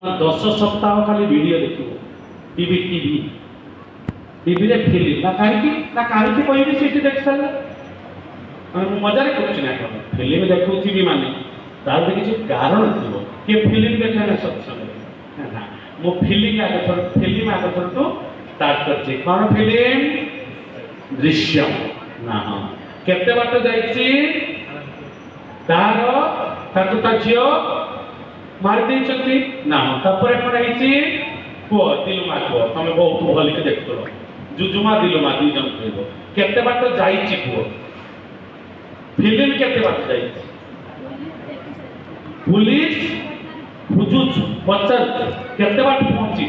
10 सप्ताह खाली वीडियो देखियो टीवी टीवी टीवी रे फिल्म ना कहीं कोई भी सीटी देख सकले हम मजा रे कुछ ना कर फिल्म देखु थी भी माने तार भी किसी कारण थियो कि फिल्म देखे ना सत्संग ना मो फिल्म आगे थोर तो स्टार्ट करछि कोन फिल्म दृश्यम ना हां केते बात जाईछि तार ता झियो मार देइछथि ना तापर कोन आइछि को दिलमा को तमे बहुत भल के देखतो जुजुमा दिलमा दी जन कहबो केते बात जाईछि को फिल्म केते बात जाईछि पुलिस खुजुच पचर केते बात पहुंची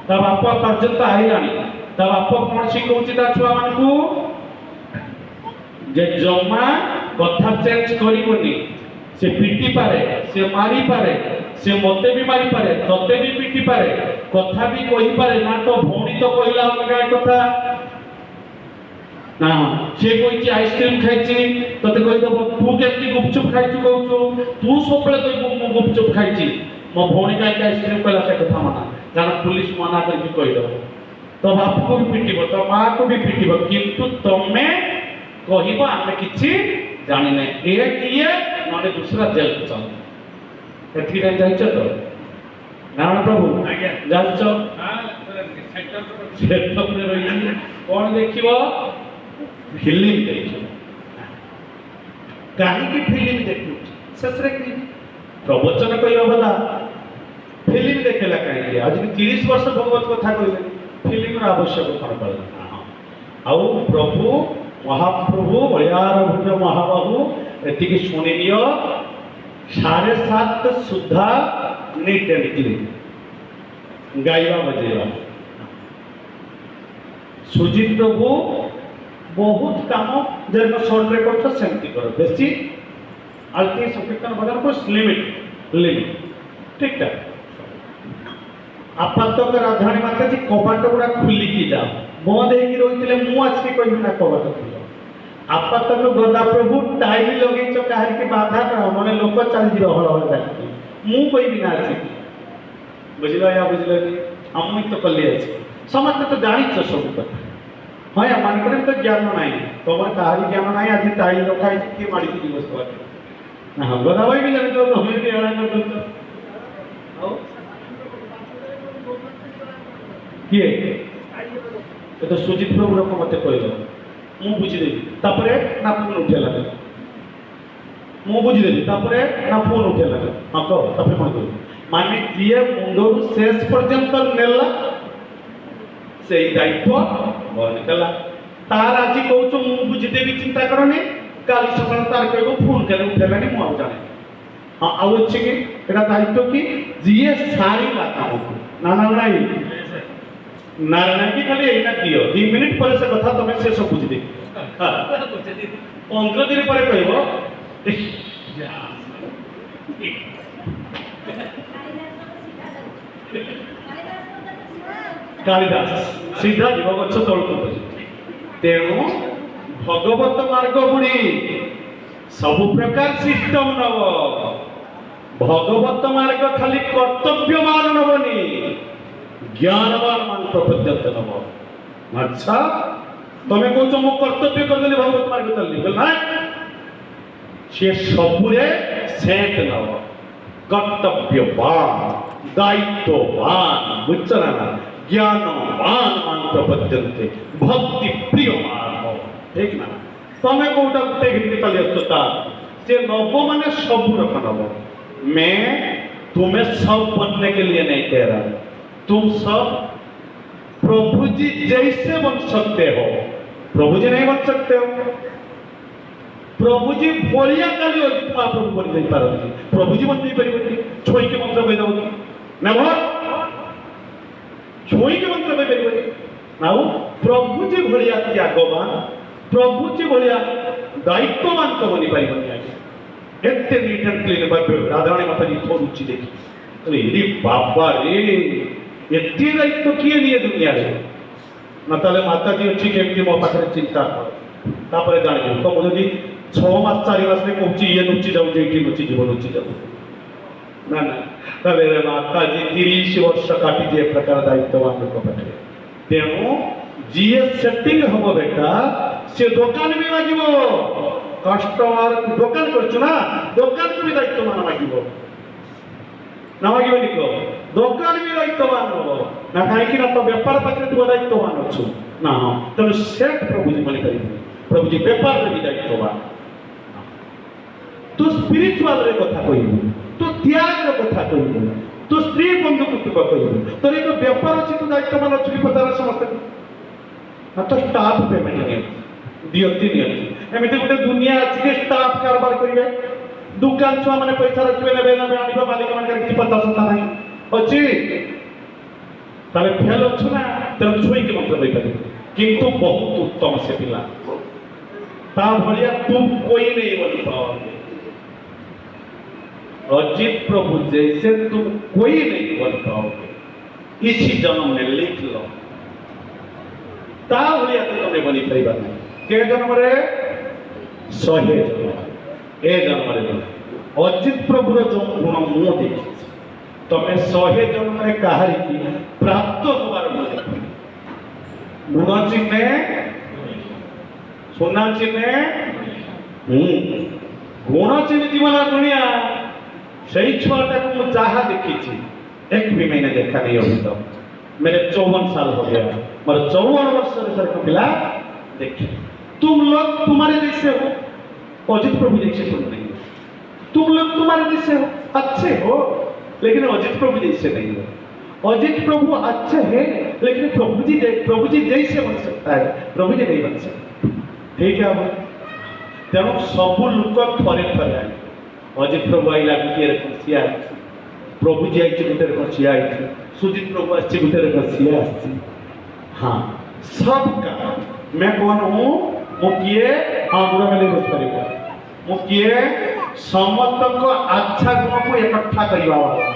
ता बाप पर्यंत आइलानी ता बाप कोन सिखौछि ता छुआ मान को जे जम्मा कथा चेंज करिवनी से पिटी पारे से मारी पारे से मते भी मारी पारे तते भी पिटी पारे कथा भी कहि पारे ना तो भौणी तो कहिला अलगा कथा ना से कोइची आइसक्रीम खाइची तते कहि दबो तू केति गुपचुप खाइछु कहू तू सबले कहि मु गुपचुप खाइची मो भौणी काई आइसक्रीम कहला से कथा माना जाना पुलिस मना करके कहि दबो तो बाप को भी पिटिबो तो मां को भी पिटिबो किंतु तमे कहिबो आमे किछि जानि नै ए किए माने दूसरा जेल चल एथि रे जाइछ तो नारायण प्रभु आज्ञा जाइछ हां सेटअप रे रही कोन देखिबो फिल्म देखिबो काहे की फिल्म देखु ससरे की प्रवचन कहियो भला फिल्म देखेला काहे आज 30 वर्ष भगवत कथा कहिबे फिल्म रा आवश्यक कोन पड़ला हां आउ प्रभु महाप्रभु बलियार भुज महाबाहु एतिकी सुनि लियो 7:30 सुधा नीट एंड क्लीन गाइबा बजेवा सुजीत प्रभु बहुत काम जब शॉर्ट रेकॉर्ड तो सेमती करो बेसी अल्टी संकीर्तन बदल को लिमिट ठीक है आपातक राधानी माता जी कबाट गुडा खुली की जा बंद हेकी रहितले मु आसी कहि ना कबाट खुलो आपातक गदा प्रभु टाइल लगे छ काहे के बाधा न माने लोक चल जी हल हल जाती मु कोई भी ना आसी बुझलो या बुझलो नहीं हम तो कल्ले आसी समझ तो जानी छ सब कथा हां या मान करे तो ज्ञान नाही तोमर काहारी ज्ञान नाही आज टाइल रखाई के माडी की दिवस बात ना हम गदा होई भी जाने तो हम भी आना कर दो आओ किए तो सुजीत प्रभु लोक मते कहलो मु बुझी देबी तापरे ना फोन उठेला मु बुझी देबी तापरे ना फोन उठेला हां को तापरे कोन कहलो माने जिए मुंडो शेष पर्यंत नेला से दायित्व बन कला तार आज कहू मु बुझी देबी चिंता करनी काली सकाळ तार कहबो फोन केले उठेलानी मु आ जाने हां आउ अछि कि एटा दायित्व कि जिए सारी ला काम ना ना नाही नारायण की खाली एना दियो 2 मिनिट पर से कथा तमे से सब बुझ दे हां 15 दिन पर कहबो कालिदास सीधा जीव गच्छ तळ को तेणु भगवत मार्ग बुडी सब प्रकार सिस्टम नव भगवत मार्ग खाली कर्तव्य मान नबनी ज्ञानवान मान प्रपद्यंत नव अच्छा तमे कहू मो कर्तव्य कर देली भगवत मार्ग चलली बोल ना से सबुरे सेट नव कर्तव्यवान दायित्ववान बुझना ना ज्ञानवान मान प्रपद्यंते भक्ति प्रिय मान ठीक ना तमे कोटा गुटे घिंती चली असता से नव माने सब रख नव मैं तुम्हें सब बनने के लिए नहीं कह रहा तुम सब प्रभु जी जैसे बन सकते हो प्रभु जी नहीं बन सकते हो प्रभु जी बोलिया काली महाप्रभु बन जाई पारती प्रभु जी बन जाई परिबती छोई के मंत्र कहि दउनी ना भो छोई के मंत्र कहि परिबती नाउ प्रभु जी भलिया त्यागवान प्रभु जी भलिया दायित्ववान तो बनि परिबती आगे एते नीट एंड क्लीन बाबे राधारानी माता जी थोड़ उच्ची देखी अरे रे बाबा रे एते दायित्व किए लिए दुनिया रे नताले माता जी अछि केमती मो पाखरे चिंता कर तापरे जानि तो मुझे 6 मास 4 मास रे कहूची ये नुची जाऊ जेठी नुची जीवन नुची जाऊ ना ना তাহলে ମାତାଜୀ 30 ବର୍ଷ କାଟିଛି ଏ ପ୍ରକାର ଦାୟିତ୍ୱବାନ ଲୋକ ପାଖରେ। ତେଣୁ ଯିଏ ସେଟିଂ ହବ ବେଟା ସେ ଦୋକାନ ବି ମାଗିବ, କଷ୍ଟମର ଦୋକାନ କରୁଛୁ ନା ଦୋକାନକୁ ବି ଦାୟିତ୍ୱମାନ ମାଗିବ ନା ମାଗିବନି କହ, ଦୋକାନ ବି ଦାୟିତ୍ୱବାନ ହବ ନା, କାହିଁକି ନା ତ ବେପାର ପାଖରେ ତୁ ଦାୟିତ୍ୱବାନ ଅଛୁ ନା। ତେଣୁ ସେଟ୍ ପ୍ରଭୁଜୀ ମାନିପାରିବନି, ପ୍ରଭୁଜୀ ବେପାରରେ ବି ଦାୟିତ୍ୱବାନ। ତୁ ସ୍ପିରିଚୁଆଲରେ କଥା କହିବୁ, ତୁ ତ୍ୟାଗର କଥା କହିବୁ, ତୁ ସ୍ତ୍ରୀ ବନ୍ଧୁତ୍ୱ କହିବୁ, ତୋର ଏକ ବେପାର ଅଛି, ତୁ ଦାୟିତ୍ୱବାନ ଅଛୁ କି ପଚାର ସମସ୍ତେ ନା। ତ ଷ୍ଟାଫ ପେମେଣ୍ଟ ଦିଅନ୍ତି ଏମିତି ଗୋଟେ ଦୁନିଆ ଅଛି ଯେ ଷ୍ଟାଫ କାରବାର କରିବେ, ଦୋକାନ ଛୁଆ ମାନେ ପଇସା ରଖିବେ, ନେବେ ନେବେ ଆଣିବ, ମାଲିକ ମାନଙ୍କର କିଛି ପଚାଶତା ନାହିଁ ଅଛି। ତାହେଲେ ଫେଲ ଅଛୁ ନା, ତେଣୁ ଛୁଇଁକି ମନ୍ତ୍ର କହିପାରିବେ। କିନ୍ତୁ ବହୁତ ଉତ୍ତମ ସେ ପିଲା, ତା ଭଳିଆ ତୁ କୋଇ ନେଇ ବୋଲି ପାओगे। अजित प्रभु जैसे तुम कोई नहीं बन पाओगे, इसी जन्म में लिख लो। ता भलिया तो तुमने बनी पाइबा नहीं। के जन्म रे 100 जन्म, ए जन्म रे अजित प्रभु रो जो गुण मु देखि तमे 100 जन्म रे काहारी की प्राप्त होबार बोले गुण चिन्हे सोना चिन्हे गुण चिन्ह जीवन दुनिया सही छुआटा को मैं जहाँ देखी थी एक भी महीने देखा नहीं अभी तक। मेरे 54 साल हो गया, मेरे 54 वर्ष सर को मिला देखिए। तुम लोग तुम्हारे जैसे हो, अजित प्रभु जैसे तुम नहीं हो। तुम लोग तुम्हारे जैसे हो, अच्छे हो, लेकिन अजित प्रभु जैसे नहीं हो। अजित प्रभु अच्छे हैं, लेकिन प्रभु जी जैसे बन सकता है, प्रभु जी नहीं बन सकता। ठीक है, तेणु सब लोग थरे थरे आए। अजित प्रभु आइला गोटे रकम सी आई, प्रभु जी आई गोटे रकम सी आई, सुजित प्रभु आए गोटे रकम सी आ। हाँ, सबका मैं कौन हूँ, मुझे हाँ गुड़ा में नहीं बस पारेगा, मुझे समस्त को अच्छा गुण को इकट्ठा करवा वाला।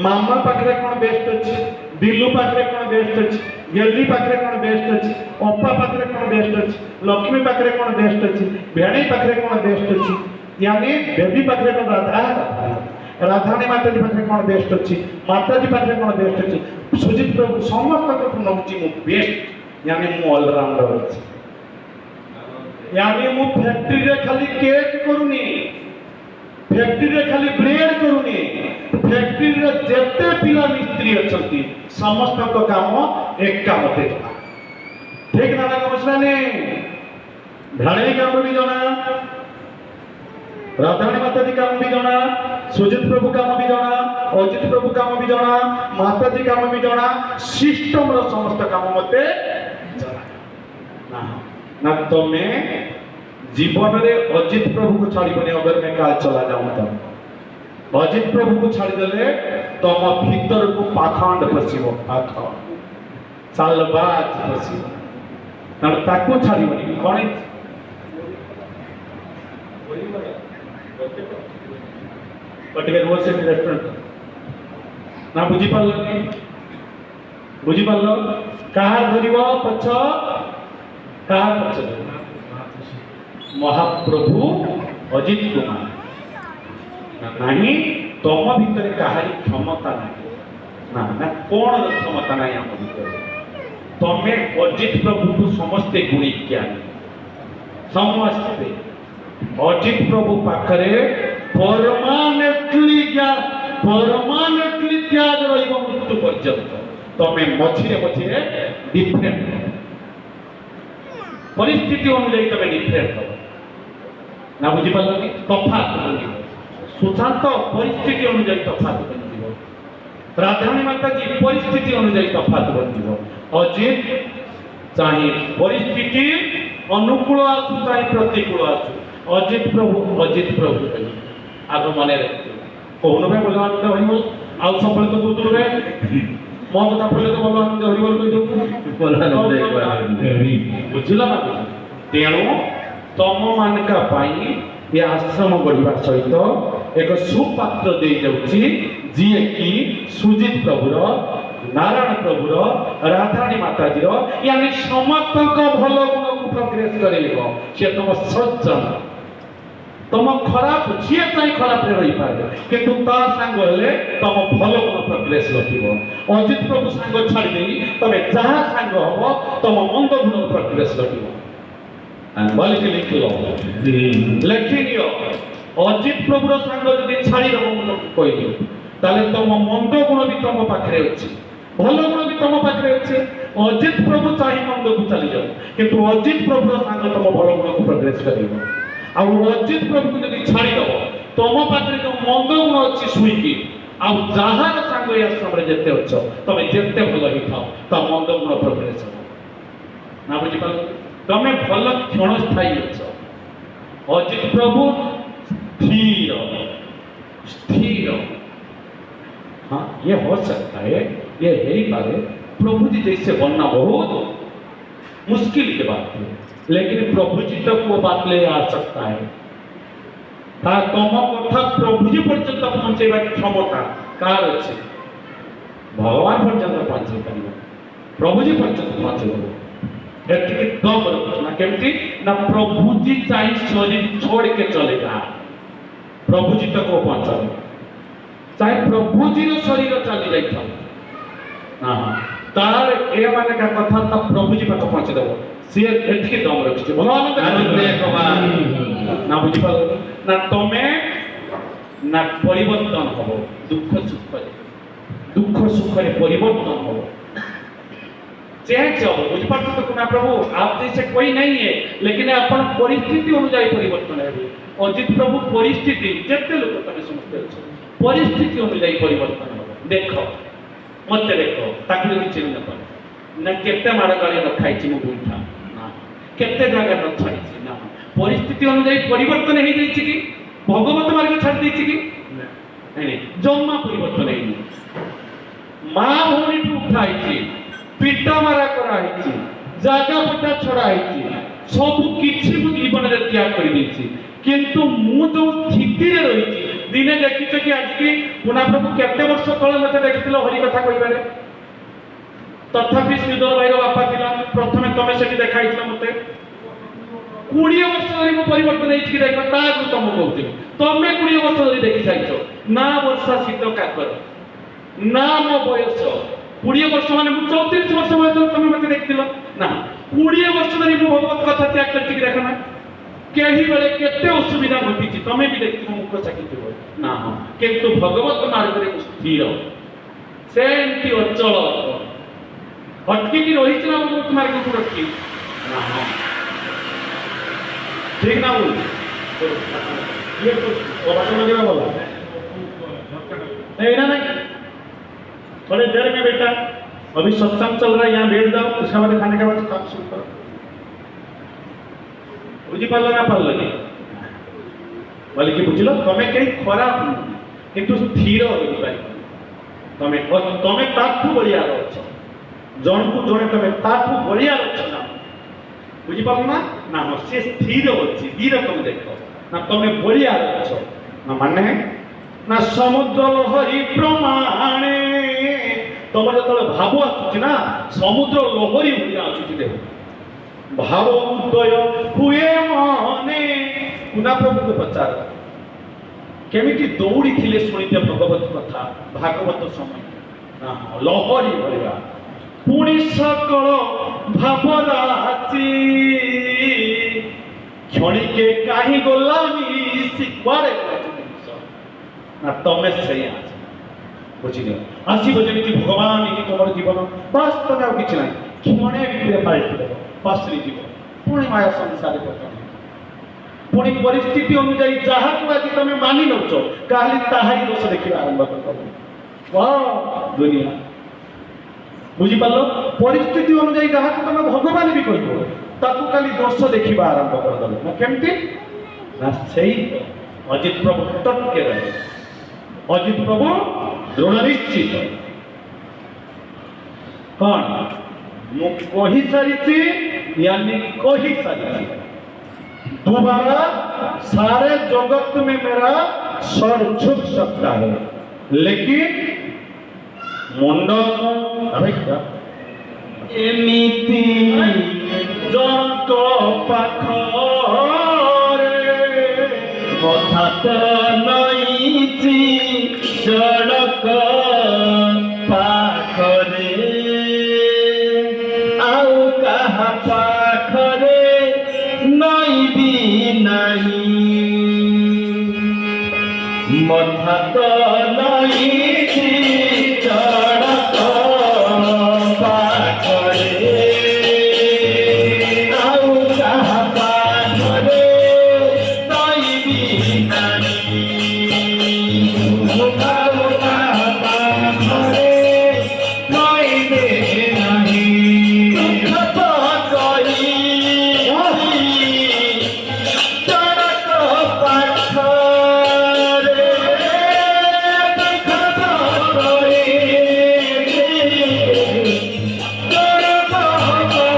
मामा पाखरे कौन बेस्ट अच्छी, दिलू पाखरे कौन बेस्ट अच्छी, गेली पाखरे कौन बेस्ट अच्छी, ओपा पाखरे कौन बेस्ट अच्छी, लक्ष्मी पाखरे कौन बेस्ट अच्छी, भेड़ी पाखरे कौन बेस्ट अच्छी, यानी बेबी पाखरे कौन राधानी माता जी पाखरे कौन बेस्ट अच्छी, माता जी पाखरे कौन बेस्ट अच्छी, सुजित प्रभु समस्त को नौची मु बेस्ट, यानी मु ऑलराउंडर अच्छी। यानी मु फैक्ट्री रे खाली केक करूनी, फैक्ट्री रे खाली ब्रेड करूनी, फैक्ट्री रे जेते पिला मिस्त्री अछंती समस्त को काम एक काम ते ठीक ना ना समझलानी। ढाणी काम भी जाना, राधानी माता जी काम भी जाना, सुजित प्रभु काम भी जाना, अजित प्रभु काम भी जाना, माता जी काम भी जाना, सिस्टम रो समस्त काम मते जाना ना। तमे जीवन रे अजित प्रभु को छाड़ीबने। अगर मैं काल चला जाऊं तो अजित प्रभु को छाड़ी देले तम भीतर को पाखंड पसिबो, पाखंड सालबाज पसिबो ना, ताको छाड़ीबनी कोन पटिके रोड से रेस्टोरेंट ना बुझी पारलनी, बुझी पारलो कहार धरिबो पछ, कहार पछ महाप्रभु अजित कुमार नहीं। तुम भीतर कहारी क्षमता ना ना कौन क्षमता ना आम भीतर तमें अजित प्रभु को समस्ते गुणी ज्ञानी समस्ते अजित प्रभु पाखरे परमानेंटली त्याग रहिबो मृत्यु पर्यंत। तमें मझिरे मझिरे डिफरेंट परिस्थिति अनुसार तमें डिफरेंट हो ना, बुझी पारलनी तफात बनिबो सुशांत परिस्थिति अनुसार तफात बनिबो, राधानी माता जी परिस्थिति अनुसार तफात बनिबो। अजित चाहे परिस्थिति अनुकूल आसु चाहे प्रतिकूल आसु अजित प्रभु आग मन कौन भाई भगवान हरिबोल आउ सब तो बोलते रे मो कथा पड़े तो भगवान हरिबोल बुझला ना। तेणु तम मानका पाई ये आश्रम बढ़िया सहित एक सुपात्र दे जाउची जिए कि सुजित प्रभुर, नारायण प्रभुर, राधानी माताजीर, यानी समस्त भल गुण को प्रोग्रेस करेगा। से तुम सज्जन तुम खराब झील चाहे खराब रही पारे किंतु ता सांग हेले तुम भल गुण प्रोग्रेस रखिबो अजित प्रभु सांग छाड़ी देई तमे जहा सांग हबो तुम मंद गुण प्रोग्रेस रखिबो बोल के लिख लो लिखि नियो अजित प्रभु सांग जदि छाड़ी दबो कहली ताले तुम मंद गुण भी तुम पाखरे अछि भल गुण भी तुम पाखरे अछि अजित प्रभु चाहे मंद को चली जाओ किंतु अजित प्रभु सांग तुम भल गुण को प्रोग्रेस करिबो आ अजित प्रभु को जदि छाड़ी दबो तुम पाखरे जो मंद गुण अछि सुईकी आ जहार सांग या समरे जेते अछ तमे जेते भल ही थाओ ता मंद गुण प्रोग्रेस हो ना बुझी पालो तमे भल क्षण स्थायी अछ अजित प्रभु स्थिर स्थिर हाँ ये हो सकता है ये है ही पारे प्रभु जी जैसे बनना बहुत मुश्किल की बात है लेकिन प्रभु जी तक वो बात ले आ सकता है ता तुम कथा प्रभु जी पर्यंत पहुंचेबा की क्षमता कार अछि भगवान पर्यंत पहुंचे परिबो प्रभु जी पर्यंत पहुंचेबो एतिके दम रखना केमती ना प्रभु जी चाहे शरीर छोड़ के चलेगा प्रभु जी तक वो पहुंचावे चाहे प्रभु जी रो शरीर चली जाई था हां तार ए माने का कथा ता प्रभु जी पाक पहुंचे देबो से एतिके दम रखिछ भलो आनंद ना बुझी पालो ना तमे ना परिवर्तन हबो दुख सुख रे परिवर्तन हबो चेंज हो बुझ पाते तो कुना प्रभु आप जैसे कोई नहीं है लेकिन अपन परिस्थिति अनुसार परिवर्तन है अजित प्रभु परिस्थिति जते लोग तमे समझते हो परिस्थिति अनुसार परिवर्तन हो देखो मत देखो ताकि किछि न पर ना केते मार गाली न खाइ छि मु बुझा ना केते जगह न खाइ छि ना परिस्थिति अनुसार परिवर्तन हे जाई छि कि भगवत मार्ग छाड़ दै छि कि नहीं जम्मा परिवर्तन हे मां भौणी ठु उठाइ छि पिटा मारा करा है जागा पटा छड़ा है सब किछि मु जीवन रे त्याग कर दैछि किंतु मु जो स्थिति रे रही दिने देखिछ कि आज की पुना प्रभु केते वर्ष तळे मते देखिथिलो हरि कथा कहिबारे तथापि श्रीधर भाईर बापा थिला प्रथमे तमे सेठी देखाइथिला मते 20 वर्ष धरि मु परिवर्तन हेछि कि देखो ता जो तम कहउथि तमे 20 वर्ष धरि देखि साइछो ना वर्षा शीत काकर ना मो बयस 20 वर्ष माने 34 वर्ष बयस तुम मते देखथिलो ना 20 वर्ष धरि मु भगवत कथा त्याग करछि कि देखना केही बेले केते असुविधा घटिछि तमे भी देखि मुख साकिथिबो ना किंतु भगवत मार्ग रे स्थिर सेंति अचल हटकी की रहिछि ना भगवत मार्ग को रखी ना ठीक ना बोल ये तो बात लगे बोला नहीं ना नहीं थोड़ी देर में बेटा अभी सत्संग चल रहा है यहाँ बैठ जाओ उसके बाद खाने के बाद काम शुरू करो बुझी पाल ना पाल नहीं बोले कि बुझल तुम्हें कहीं खराब किंतु स्थिर रही पार तुम्हें ताठू बढ़िया अच्छ जन को जड़े तुम्हें ताठू बढ़िया अच्छ ना बुझी पाल ना ना सी स्थिर अच्छी दी रकम देख ना तुम्हें बढ़िया अच्छ ना माने ना समुद्र लहरी प्रमाणे तुम जो भाव आसुची ना समुद्र लहरी भलिया आसुची देख भाव उदय हुए मने पुना प्रभु को पचार केमिति दौड़ी थिले सुनिते भगवत कथा भागवत समय लहरी भलिया पुणी सकल भावराची क्षणिके काहे गोलामी सिक्वारे ना तमे सही आछ बुझिले आसीबो जेमिति भगवान कि तमर जीवन वास्तव में किछ नाही क्षणे भितरे पाल्टी देबो पासरी जीवन पुणी माया संसार पतन पुणी परिस्थिति अनुसार जहा को आज तमे मानि नउछो काली ताहाई दोष देखिबा आरंभ करबो वाह दुनिया बुझी पालो परिस्थिति अनुसार जहा को तमे भगवान भी कहबो ताकू काली दोष देखिबा आरंभ कर दबो ना केमति ना सही अजित प्रभु टटके रहे अजित प्रभु दृढ़ निश्चित कौन मु कही सारी यानी कही सारी दोबारा सारे जगत में मेरा सर झुक सकता है लेकिन मुंड अरे क्या एमिति जनक पाखरे ତ ନଇଛି ଜଣକ ପାଖରେ ଆଉ କାହା ପାଖରେ ନଇବି ନାହିଁ ମଥା ତ ନଇଛି ଜଣକ ପାଖରେ ଆଉ କାହା ପାଖରେ ନଇବି ନାହିଁ ଆଉ କାହା ପାଖରେ ନଇବି ନାହିଁ ଦୁଃଖ କରି ଜଣକ ପାଖରେ ଦୁଃଖ କରି ଜଣକ ପାଖରେ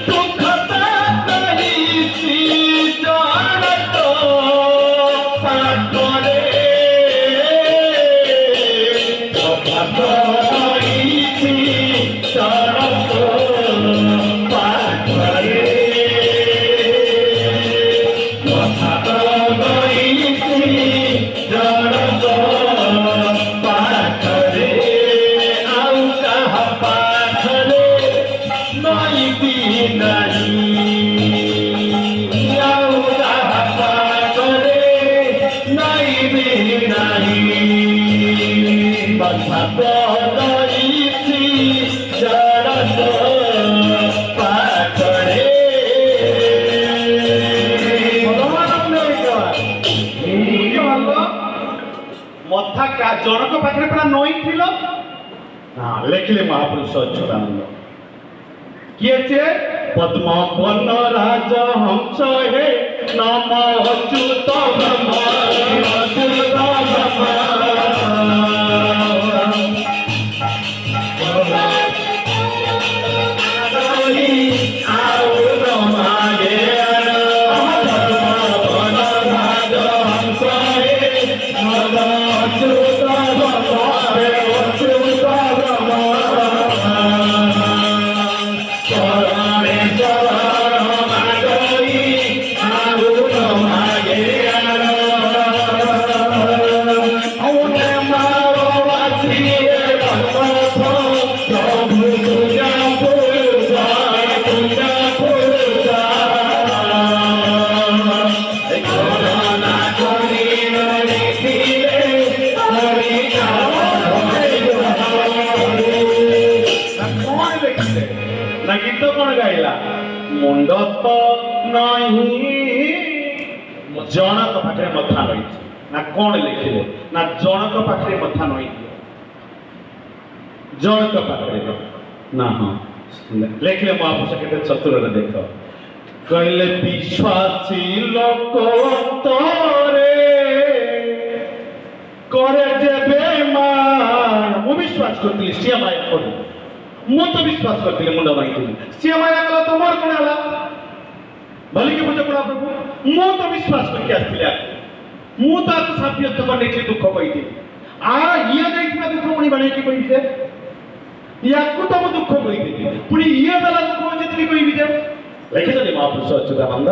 ଦୁଃଖ କରିଛି ଜଣକ ପାଖରେ ଅଭାବ ରହିଛି ଜଣକ ପାଖରେ ଅଭାବ ରହିଛି ଜଣକ ପାଖରେ ଆଉ କାହା ପାଖରେ ନଇବି ନାହିଁ ଆଉ କାହା ପାଖରେ ନଇବି ନାହିଁ ଅଭାବ ରହିଛି ଜଣକ ପାଖରେ ମଥା ଜଣକ ପାଖରେ ପୁରା ନଇଥିଲ ଲେଖିଲେ ମହାପୁରୁଷ ଅଚ୍ୟୁତାନନ୍ଦ କିଏ ସେ ପଦ୍ମ ବନ ରାଜ ହଂସ ହେ ନମ ଅଚ୍ୟୁତ ବ୍ରହ୍ମ ଅଚ୍ୟୁତ ବ୍ରହ୍ମ ଆଉ ବ୍ରହ୍ମାଣ୍ଡେ ପଦ୍ମ ବନ ରାଜ ହଂସ ହେ ନମ ଅଚ୍ୟୁତ ବ୍ରହ୍ମ ଅଚ୍ୟୁତ ବ୍ରହ୍ମ ନା ଗୀତ କଣ ଗାଇଲା ମୁଣ୍ଡ ତ ନାହିଁ ଜଣକ ପାଖରେ ମଥା ରହିଛି ନା କଣ ଲେଖିଲେ ନା ଜଣକ ପାଖରେ ମଥା ନଇଥିବ ଜଣକ ପାଖରେ ନା ହଁ ଲେଖିଲେ ମହାପୁରୁଷ କେତେ ଚତୁରରେ ଦେଖ କହିଲେ ବିଶ୍ୱାସୀ ଲୋକ ତୋରେ করে যেবে মান ମୁଁ ବିଶ୍ୱାସ କରିଥିଲି ସିଏ ମାୟା କରୁ ମୁଁ ତ ବିଶ୍ୱାସ କରିଥିଲି ମୁଣ୍ଡ ଭାଙ୍ଗିଥିଲି ସିଏ ମାୟା କଲା ତ ମୋର କଣ ହେଲା ଭଲିକି ବୁଝ ପଡା ପ୍ରଭୁ ମୁଁ ତ ବିଶ୍ୱାସ କରିକି ଆସିଥିଲି ମୁଁ ତ ଆକୁ ସାବ୍ୟସ୍ତ କରିନେଇଥିଲି ଦୁଃଖ କହିଥିଲି ଇଏ ଦେଇଥିବା ଦୁଃଖ ପୁଣି ବାଣେଇକି କହିବି ଯେ ୟାକୁ ତ ମୁଁ ଦୁଃଖ କହିଥିଲି ପୁଣି ଇଏ ଦେଲା ଦୁଃଖ ଯେତିକି କହିବି ଯେ ଲେଖିଛନ୍ତି ମହାପୁରୁଷ ଅଚ୍ୟୁତାନନ୍ଦ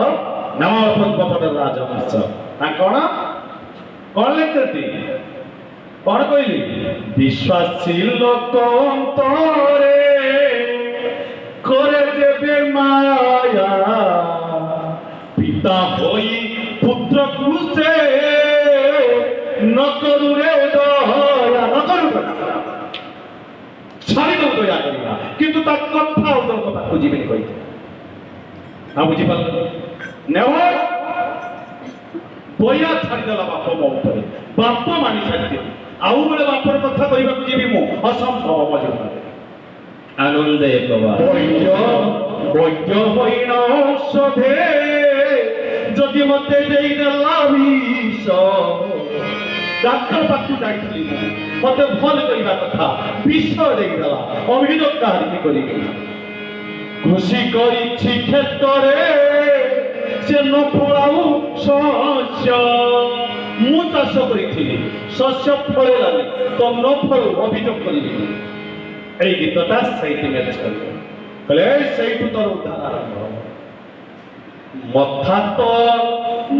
ନମ ପଦ୍ମପଦ ରାଜହଂସ ନା କଣ ଲେଖିଛନ୍ତି କଣ କହିଲି ବିଶ୍ୱାସୀ ଲୋକ ଅନ୍ତରେ করে দেবে মায়া পিতা হই পুত্রକୁ ସେ ন করু রে দয়া ন করু ছাড়ি দেব দয়া করিবা কিন্তু তার কথা অন্তর কথা খুঁজিবেনি কইতে না বুঝি পারল নেও বয়া ছাড়িଦେଲା ବାପ ମୋ ଉପରେ ବାପ ମାନି ଛାଡ଼ିଦେଲି ଆଉ ବେଳେ ବାପର କଥା କହିବାକୁ ଯିବି ମୁଁ ଅସମ୍ଭବ ମୋ ଜୀବନରେ ଆନନ୍ଦେ ବୈଦ୍ୟ ହଇଣ ଔଷଧେ ଯଦି ମତେ ଦେଇଦେଲା ବିଷ ଡାକ୍ତର ପାଖକୁ ଯାଇଥିଲି ମତେ ଭଲ କରିବା କଥା ବିଷ ଦେଇଦେଲା ଅଭିଯୋଗ କାହାରିକି କରିବି କୃଷି କରିଛି କ୍ଷେତ୍ରରେ ସେ ନ ଫଳାଉ ଶସ୍ୟ ମୁଁ ଚାଷ କରିଥିଲି ଶସ୍ୟ ଫଳେଇଲାନି ତ ନ ଫଳୁ ଅଭିଯୋଗ କରିବି এই গীতটা সেইটি ম্যাচ করবে বলে সেইটু তোর উদ্ধার আরম্ভ হবে ମଥା ତ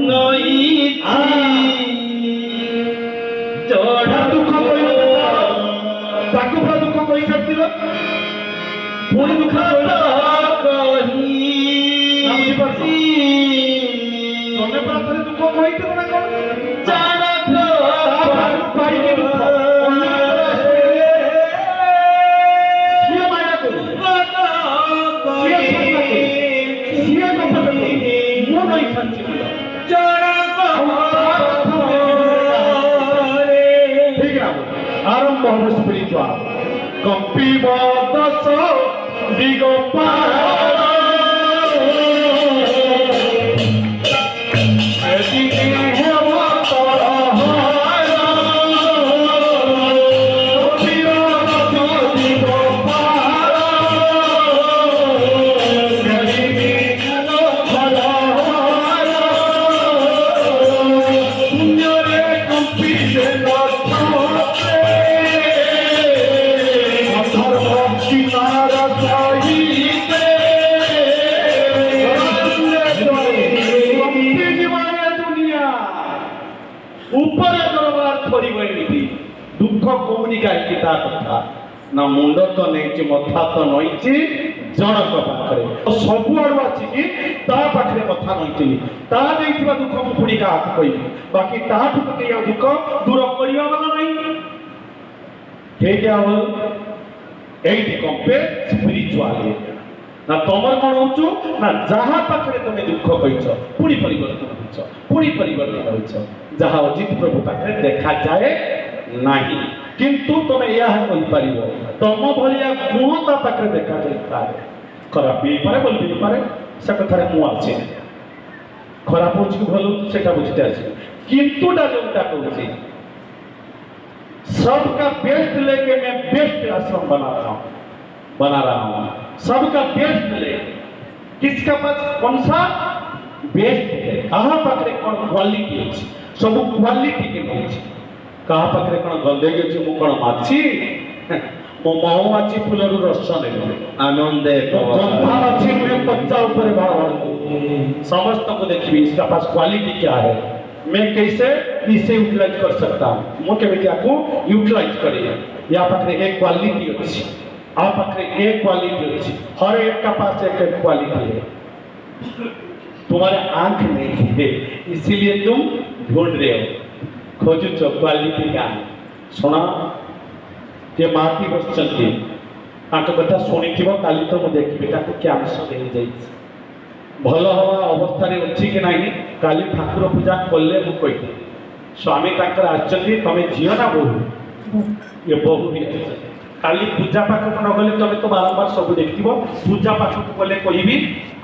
ନଇଛି ଚଢା ଦୁଃଖ କହିଲ ତାକୁ ପୁରା ଦୁଃଖ କହିସାରିଥିଲ ପୁଣି ଦୁଃଖ ବୁଝିପାରୁଛି ତମେ ପୁରା ଥରେ ଦୁଃଖ କହିଥିଲ ନା କଣ ପାଇକି ଦୁଃଖ ସିଏ ମାୟା କରୁ ସିଏ କଥା ମୁଁ ନଇ ଶାନ୍ତି ଆରମ୍ଭ ହବ ସ୍ପିରିଚୁଆଲ କମ୍ପିବ ଦଶ ଦିଗ ଦୁଃଖ କହୁନି କାହିଁକି ତା କଥା ନା ମୁଣ୍ଡ ତ ନେଇଛି ମଥା ତ ନଇଛି ଜଣକ ପାଖରେ ସବୁଆଡୁ ଆସିକି ତା ପାଖରେ ମଥା ନଇଥିଲି ତା ଦେଇଥିବା ଦୁଃଖ ମୁଁ ପୁଣି କାହାକୁ କହିବି ବାକି ତାହାଠୁ ପକେଇ ଆଉ ଦୁଃଖ ଦୂର କରିବା ବାଲା ନାହିଁ ଠିକ ଆଉ এইটি কম্পেয়ার স্পিরিচুয়ালি না তোমার কোন হচ্ছে না যাহা পাখরে তুমি দুঃখ কইছ পুরি পরিবর্তন হইছ পুরি পরিবর্তন হইছ যাহা অজিত প্রভু পাখরে দেখা যায় নাই কিন্তু তুমি ইয়া কই পারিব তম ভলিয়া গুণ তা পাখরে দেখা যায় পারে খারাপ বি পারে বলবি পারে সে কথারে মু আছে খারাপ হচ্ছে ভালো হচ্ছে সেটা বুঝতে আছে কিন্তুটা যেটা কইছি सबका बेस्ट लेके मैं बेस्ट आश्रम बना रहा हूं सबका बेस्ट ले किसका पास कौन सा बेस्ट है कहां पाखरे कौन क्वालिटी अछि सब क्वालिटी के अछि कहां पाखरे कौन गंदे गेछि मु कोन माछि मो माऊ माछि फुलरु रस ने आनंदे गंधा अछि मैं पच्चा ऊपर भाव समस्त को देखिए इसका पास क्वालिटी क्या है मैं कैसे इसे यूटिलाइज कर सकता हूं मो केमिति आपको यूटिलाइज करिए या पाखरे एक क्वालिटी अछि आ पाखरे एक क्वालिटी अछि हर एक का पास एक क्वालिटी है तुम्हारे आंख नहीं है इसीलिए तुम ढूंढ रहे हो खोजो जो क्वालिटी का सुना के माटी बसचंती आंख कथा सुनिथिबो काली तो मु देखिबे ताको कैंसर दे जाई भल हवा अवस्था अच्छी कि नहीं काली ठाकुर पूजा कले मु कही स्वामी तांकर आछंती तमे झियो ना बहु ये बहु भी काली पूजा पाठ न गले तमे तो बारंबार सब देखिबो पूजा पाठ को गले कहिबी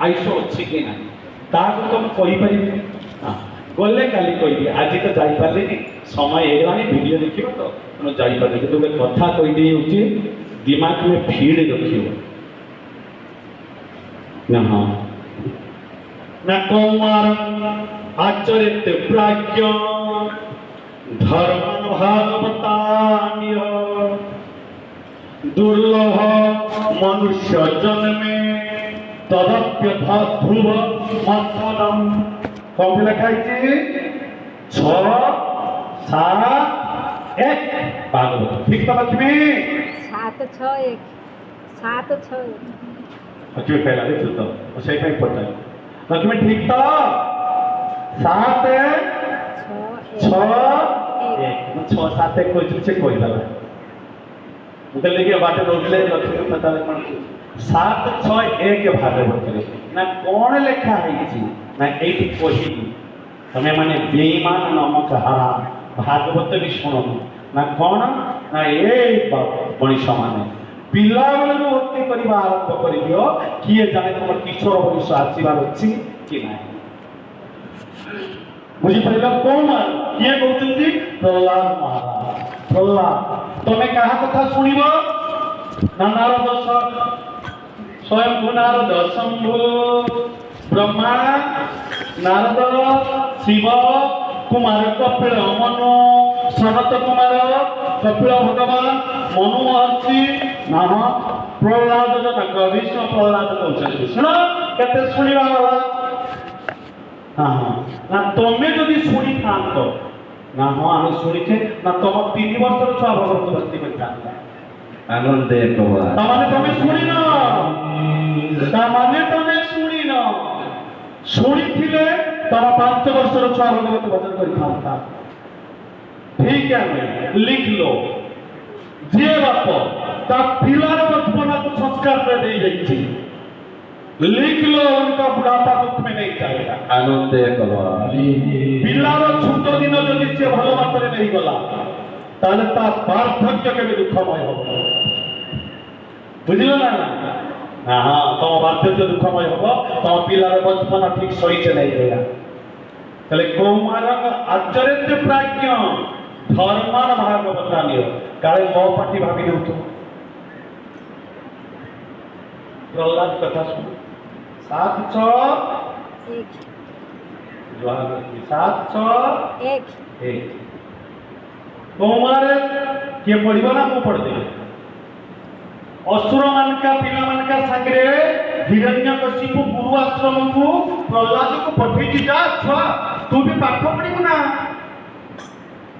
आइसो अच्छी कि नहीं ताको तुम कहि परिबी हां गले काली कहिबी आज तो जाई पारलेनी समय हेगानी वीडियो देखिबो तो न जाई पारले तो कथा कहि दे होची दिमाग में फीड रखियो ना हां न कौमार आचरित प्राज्ञ धर्म भागवतान्य दुर्लभ मनुष्य जन्मे तदप्य ध्रुव मथनम कौन लिखा है 6 7 1 भागवत ठीक तो लक्ष्मी 7 6 1 7 6 लक्ष्मी पहला देख तो उसे पे पढ़ता है लक्ष्मी ठीक तो 7 6 1 6 7 1 कोई से कोई दला मुझे लेके बाटे रोकले लक्ष्मी को पता है 7 6 1 भागवत करे ना कौन लिखा है जी ना एटी कोही तमे माने बेईमान नामक हराम भागवत भी सुनो ना कौन ना ए मनीष माने पिला बेलू भक्ति करवा आरंभ कर दियो किए जाने तुम किशोर वंश आशीर्वाद अच्छी कि ना बुझी पड़ेगा कौन किए कहते प्रहलाद महाराज प्रहलाद तुम्हें कहा कथा सुनिबो ना नारद स्वयं नारद शंभु ब्रह्मा नारद शिव कुमार कपिल मनु सनत कुमार कपिल भगवान मनु महर्षि नाम प्रहलाद जो भीष्म प्रहलाद कहते सुन केते शुणा ହଁ ହଁ ନା ତମେ ଯଦି ଶୁଣିଥାନ୍ତ ନା ହଁ ଆମେ ଶୁଣିଛେ ନା ତମ 3 ବର୍ଷର ଛୁଆ ଭଗବତ ଭକ୍ତି କରିଥାନ୍ତା ଆନନ୍ଦେ କବା ତାମାନେ ତମେ ଶୁଣିନ ତାମାନେ ତମେ ଶୁଣିନ ଶୁଣିଥିଲେ ତମ 5 ବର୍ଷର ଛୁଆ ଭଗବତ ଭଜନ କରିଥାନ୍ତା ठीक है लिख लो जे बाप ता पिलार बचपना को संस्कार में दे जाइए लिख लो उनका बुढ़ापा दुख में नहीं जाएगा आनंदे कवा पिलार छोट दिन जदि से भल मात्रा नहीं गला ताले ता वार्धक्य के भी दुखमय हो बुझिल ना हां तो वार्धक्य दुखमय हो तो पिलार बचपना ठीक सही से नहीं गया ताले कौमार आचरित प्राज्ञ धर्मान भागवत नियो काले मो पाटी भाभी देउ तो प्रहलाद कथा सुन 7 6 एक जवान 7 6 एक 1 कौमारे के पढ़िबो ना मो पढ़ दे असुर मानका पिला मानका संगे हिरण्यकशिपु गुरु आश्रम को प्रहलाद को पठेई जा छुआ तू भी पाठ पढ़िबो ना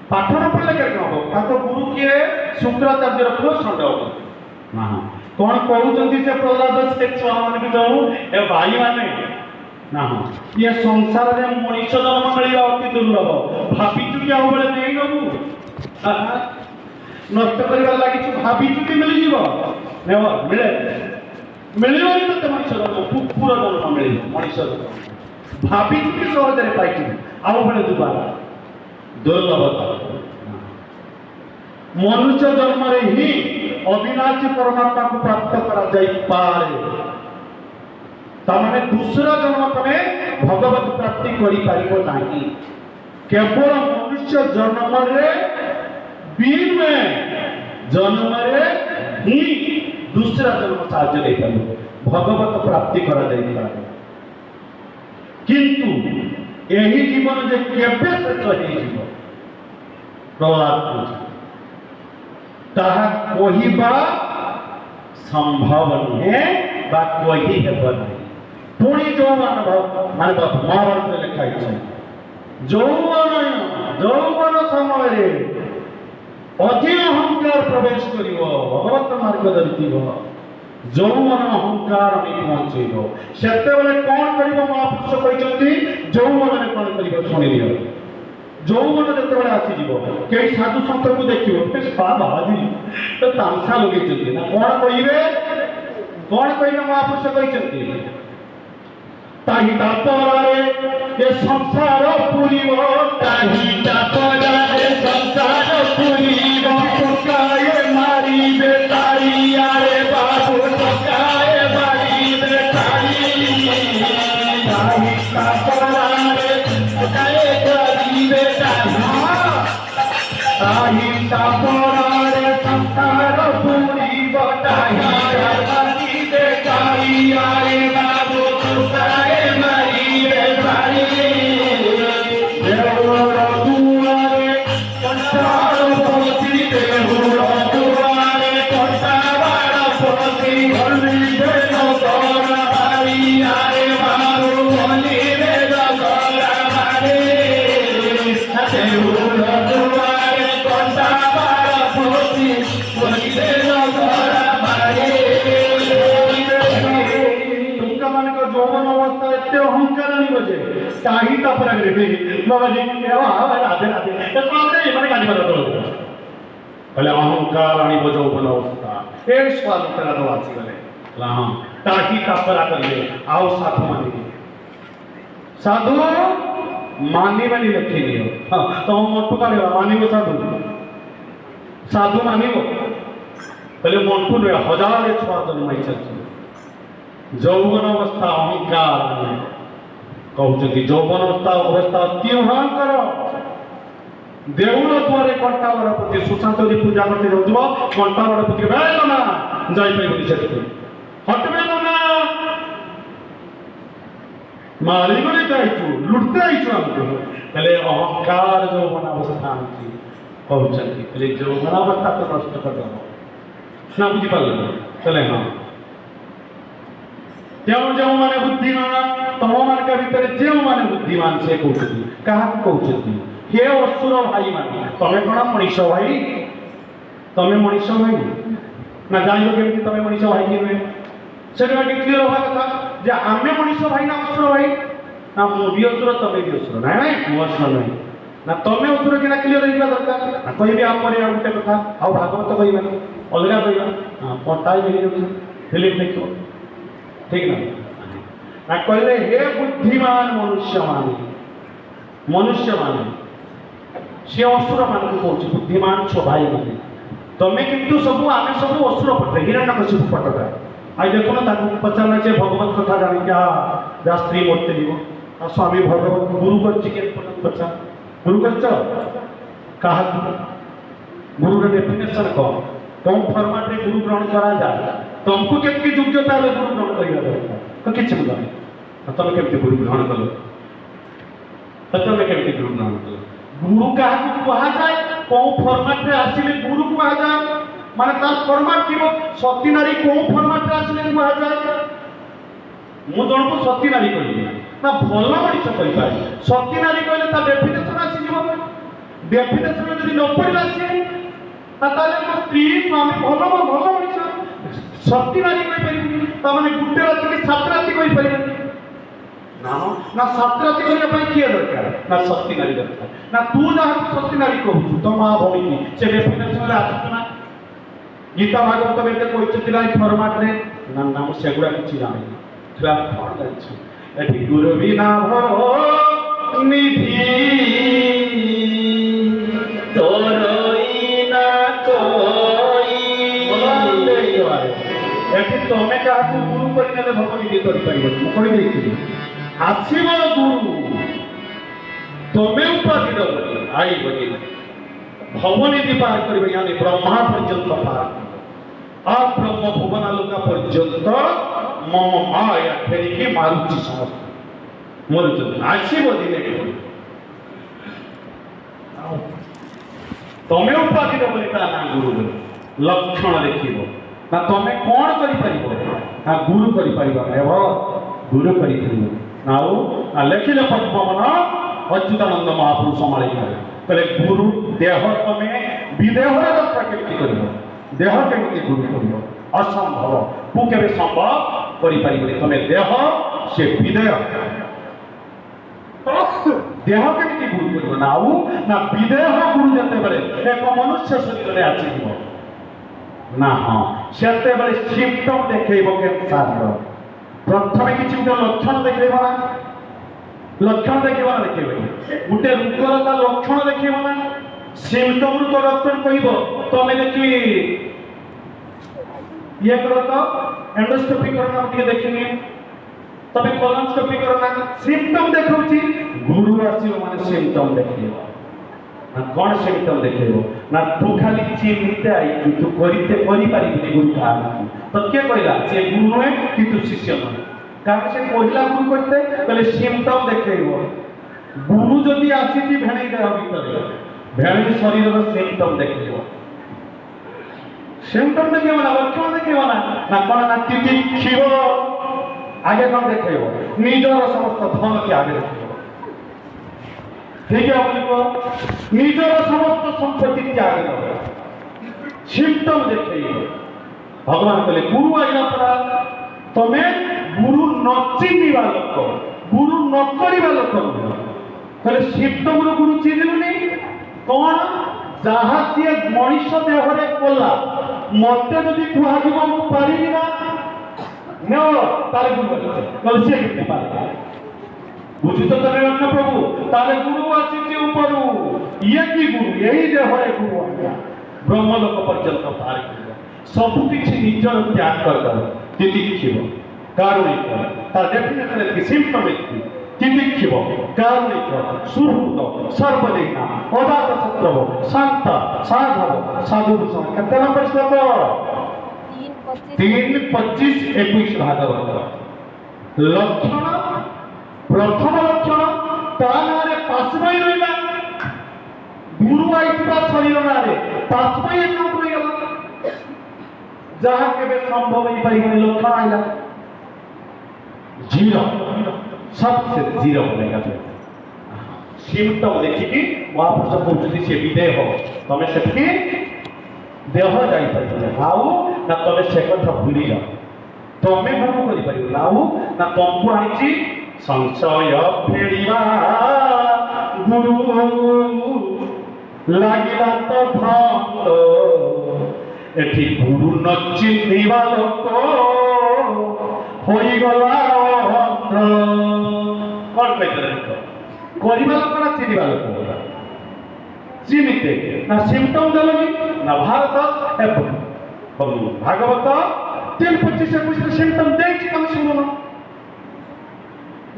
पाठ न पढ़ले के हो ताको गुरु के शुक्राचार्य रखो संडो हां कोन कहउचंती से प्रहलाद से छुआ मान के जाऊ ए भाई माने ना हां ये संसार रे मनुष्य जन्म मिलिबा अति दुर्लभ भाबी चुकी आउ बेले नहीं नबू नष्ट करबा लागि छु भाबी चुकी मिली जीव नेव मिले मिलिबो तो ते मनुष्य जन्म पूरा जन्म मिली मनुष्य जन्म भाबी चुकी सहज रे पाइछु आउ बेले दुबारा दुर्लभता मनुष्य जन्म रे ही अविनाशी परमात्मा को प्राप्त करा जाई पारे तमाने दूसरा जन्म तमे भगवत प्राप्ति करि पारिबो नाही केवल मनुष्य जन्म रे बीन में जन्म रे ही दूसरा जन्म साध्य नहीं पारिबो भगवत प्राप्ति करा जाई पारे किंतु यही जीवन जे केबे से सही जीवन प्रहलाद ताहा कहिबा संभव नहे बा कहि हेब नाही पुणी जो अनुभव माने महाभारत में लिखा है যৌবন সময়ে অতি অহংকার প্রবেশ করিব ভগবত মার্গ ধরিব যৌবন অহংকার আমি পৌঁছইব সেতেবেলে কোন করিব মহাপুরুষ কইছন্তি যৌবନରେ কোন করিব শুনি নিও যৌবন যেতেবেলে আসি যাব কেই সাধু সন্তକୁ ଦେଖିବ তে সা বাজি তো তামসা লগেইছন্তি না কোন কইবে মহাপুরুষ কইছন্তি ताही तापरारे ये संसार पुरीव ताही तापरारे संसार पुरीव टोकाए मारी बेतारी आरे बाबू टोकाए मारी बेतारी ताही तापरारे टोकाए मारी बेतारी ताही तापरारे संसार पुरीव ताही मारी बेतारी आरे बाबू टोकाए काही तापरा रे बाबा जी केवा राधे राधे तो आपने माने गाली बता दो भले अहंकार आणि यौवन अवस्था ए स्वाद तेरा तो आसी गले ला हां ताही तापरा करिए आओ साधु मानी बनी लिखी लियो हां तो मोटू का मानिबो साधु मानिबो भले मोटू रे हजार छुआ जन्माई चलछि यौवन अवस्था अहंकार कहते यौवन अवस्था अति भयंकर देउल द्वारे कंटावर प्रति सुशांतरी पूजा करते रहउजबो कंटावर प्रति बेल ना जाई पाइबो सेठी हटबे ना मारी गले जाइछु लुटते आइछु हमको तले अहंकार यौवन अवस्था आछि कहते तले यौवन अवस्था तो नष्ट कर दो ना बुझी पाले तले हां जो माने बुद्धिमान ତମ ମାନଙ୍କ ଭିତରେ ଯେଉଁମାନେ ବୁଦ୍ଧିମାନ ସେ କହୁଛନ୍ତି କାହାକୁ କହୁଛନ୍ତି ହେ ଅସୁର ଭାଇ ମାନେ ତମେ କଣ ମଣିଷ ଭାଇ ତମେ ମଣିଷ ଭାଇ ନା ଜାଣିବ କେମିତି ତମେ ମଣିଷ ଭାଇ କି ନୁହେଁ ସେଟା ଟିକେ କ୍ଲିୟର ହବା କଥା ଯେ ଆମେ ମଣିଷ ଭାଇ ନା ଅସୁର ଭାଇ ନା ମୁଁ ବି ଅସୁର ତମେ ବି ଅସୁର ନାଇଁ ନାଇଁ ମୁଁ ଅସୁର ନାହିଁ ନା ତମେ ଅସୁର କିନା କ୍ଲିୟର ହେଇଯିବା ଦରକାର ନା କହିବି ଆଉ ପରେ ଆଉ ଗୋଟେ କଥା ଆଉ ଭାଗବତ କହିବାନି ଅଲଗା କହିବା ଟାଇମ୍ ହେଇଯାଉଛି ଫିଲ୍ମ ଦେଖିବ ଠିକ ନା ନା କହିଲେ ହେ ବୁଦ୍ଧିମାନ ମନୁଷ୍ୟମାନେ ସେ ଅସୁର ମାନଙ୍କୁ କହୁଛି ବୁଦ୍ଧିମାନ ଛୋ ଭାଇ ମାନେ ତମେ କିନ୍ତୁ ସବୁ ଆମେ ସବୁ ଅସୁର ପଟେ ହିରଣ୍ୟକଶିପୁ ପଟଟା ଆଉ ଦେଖୁନ ତାକୁ ପଚାରିଲା ଯେ ଭଗବତ କଥା ଜାଣିକି ଯାହା ସ୍ତ୍ରୀ ମରତେ ଯିବ ଆଉ ସ୍ୱାମୀ ଭଗବତ ଗୁରୁ କରିଛି କେତେ ପଚାର ଗୁରୁ କରିଛ କାହାକୁ ଗୁରୁର ଡେଫିନେସନ କଣ कौन फॉर्मेट रे गुरु ग्रहण करा जाए तुमको केतकी योग्यता रे गुरु ग्रहण करिया दरकार तो किछ नहीं तुम केमती गुरु ग्रहण कलो तो तुम केमती गुरु ग्रहण कलो गुरु काहा कहा जाए कौन फॉर्मेट रे आसीले गुरु कहा जाए माने तार फॉर्मेट किबो सती नारी कौन फॉर्मेट रे आसीले कहा जाए मु जण को सती नारी कहली ना भलो मଣିଷ कहि पाए सती नारी कहले ता डेफिनेशन आसी जीवो डेफिनेशन जदी न पड़िला से ताले को स्त्री स्वामी भलो मଣିଷ सती नारी कहि परिबनी ता माने गुटे राति के सात राति कहि परिबनी ना सात राति करिया पई किए दरकार ना सती नारी दरकार ना तू जहा सती नारी कहू तो मां भौणी से डेफिनेशन रे आछत ना गीता भागवत में के कोइ चिला फॉर्मेट रे ना नाम सेगुडा किछि जाने छला कोन जाछि एठी गुरु बिना भव निधि तोरई ना कोई एठी तमे काहू गुरु करिने भगवती दी करि पाइबो मु कहि देइछि आसीबो गुरु तमे उपाधि दबो आई बनी भवनी दी पार करिबे यानी ब्रह्मा पर्यंत पार आ ब्रह्म भुवन लोका पर्यंत मम माया फेरिके मारुची समस्त मरुचन आसीबो दिने तमे उपाधि दबो ता ना गुरु लक्षण देखिबो ना तमे कोन करि परिबो ना गुरु करि परिबो एव गुरु करि परिबो नाउ आ लेखिले पद्मवन अच्युतानंद महापुरुष संभाळी कहले गुरु देह तमे विदेहर प्रकृति करिबो देह केमिति गुरु करिबो असंभव तू केबे संभव करि परिबो तमे देह से विदेह देह केमिति गुरु करिबो नाउ ना विदेह गुरु जते बेले एक मनुष्य शरीर रे आछि जीवो ना हाँ सेते बेले सिम्पटम देखैबो कैंसर प्रथमे किछि उटे लक्षण देखैबो ना लक्षण देखैबो ना देखैबो उटे रोगर ता लक्षण देखैबो ना सिम्पटम रु तो डॉक्टर कहिबो तमे देखि ये करो तो एंडोस्कोपी करना दिए देखिने तमे कोलोनोस्कोपी करना सिम्पटम देखौची गुरु आसीबो माने सिम्पटम देखैबो ना कोन सिम्पटम देखैबो ना तू खाली चिन्हित आई तू करिते करि पारिबि गुरु का तो के कहला से गुरु नहे कि तू शिष्य नहे कारण से कहला गुरु करते कहले सिम्पटम देखैबो गुरु जदी आसीती भेणै देह भितरे भेणै शरीर रो सिम्पटम देखैबो सिम्पटम देखैबो ना लक्षण देखैबो ना कोन ना तिति खिबो आगे कोन देखैबो निजर समस्त धन के आगे देखैबो ठीक है बोलिबो निजर समस्त संपत्ति त्याग करो सिम्पटम देखैबो भगवान कहले गुरु आइला परा तमे गुरु न चिन्हिबा लोक गुरु न करिबा लोक कहले सिम्पटम रो गुरु चिन्हिलुनी कोन जहा से मनुष्य देह रे कोला मते जदी कुहा जीव मु पारिबी ना नो ताले गुरु कहले से केते पारे बुझी तो तने अन्य प्रभु ताले गुरु आछि ऊपरु ये की गुरु यही देह रे गुरु आज्ञा ब्रह्मलोक पर्यंत पार कर सब किछि निजर त्याग कर दो तितिक्षिव कारुणिक तार डेफिनेशन है सिम्पटोमिक तितिक्षिव कारुणिक सुहृद सर्वदेना अदात सत्रव शांत साधव साधु केते नंबर श्लोक 3:25-21 भागवत लक्षण प्रथम लक्षण ता नारे पासमय रहिला गुरु आइतबा शरीर नारे पासमय नाम रहिला जहाँ के संभव ही पाई लक्षण आइला जीरो सबसे जीरो बनेगा सिम्पटम देखिकी महापुरुष कहते सी विधेय हो तुम से देह जापर आउ ना तुम से कथा भूल जाओ तुम्हें भोग कर आउ ना तुमको आई संशय फेरिया गुरु लागिला तो भक्त एठी गुरु न चिन्हिबा लोक होइगला अंध कौन कहते करवा लोक ना चिन्हिबा लोक चिन्हिते ना सिम्पटम देलनि ना भारत एवं भागवत 3:25 सिम्पटम देछि कम सुनो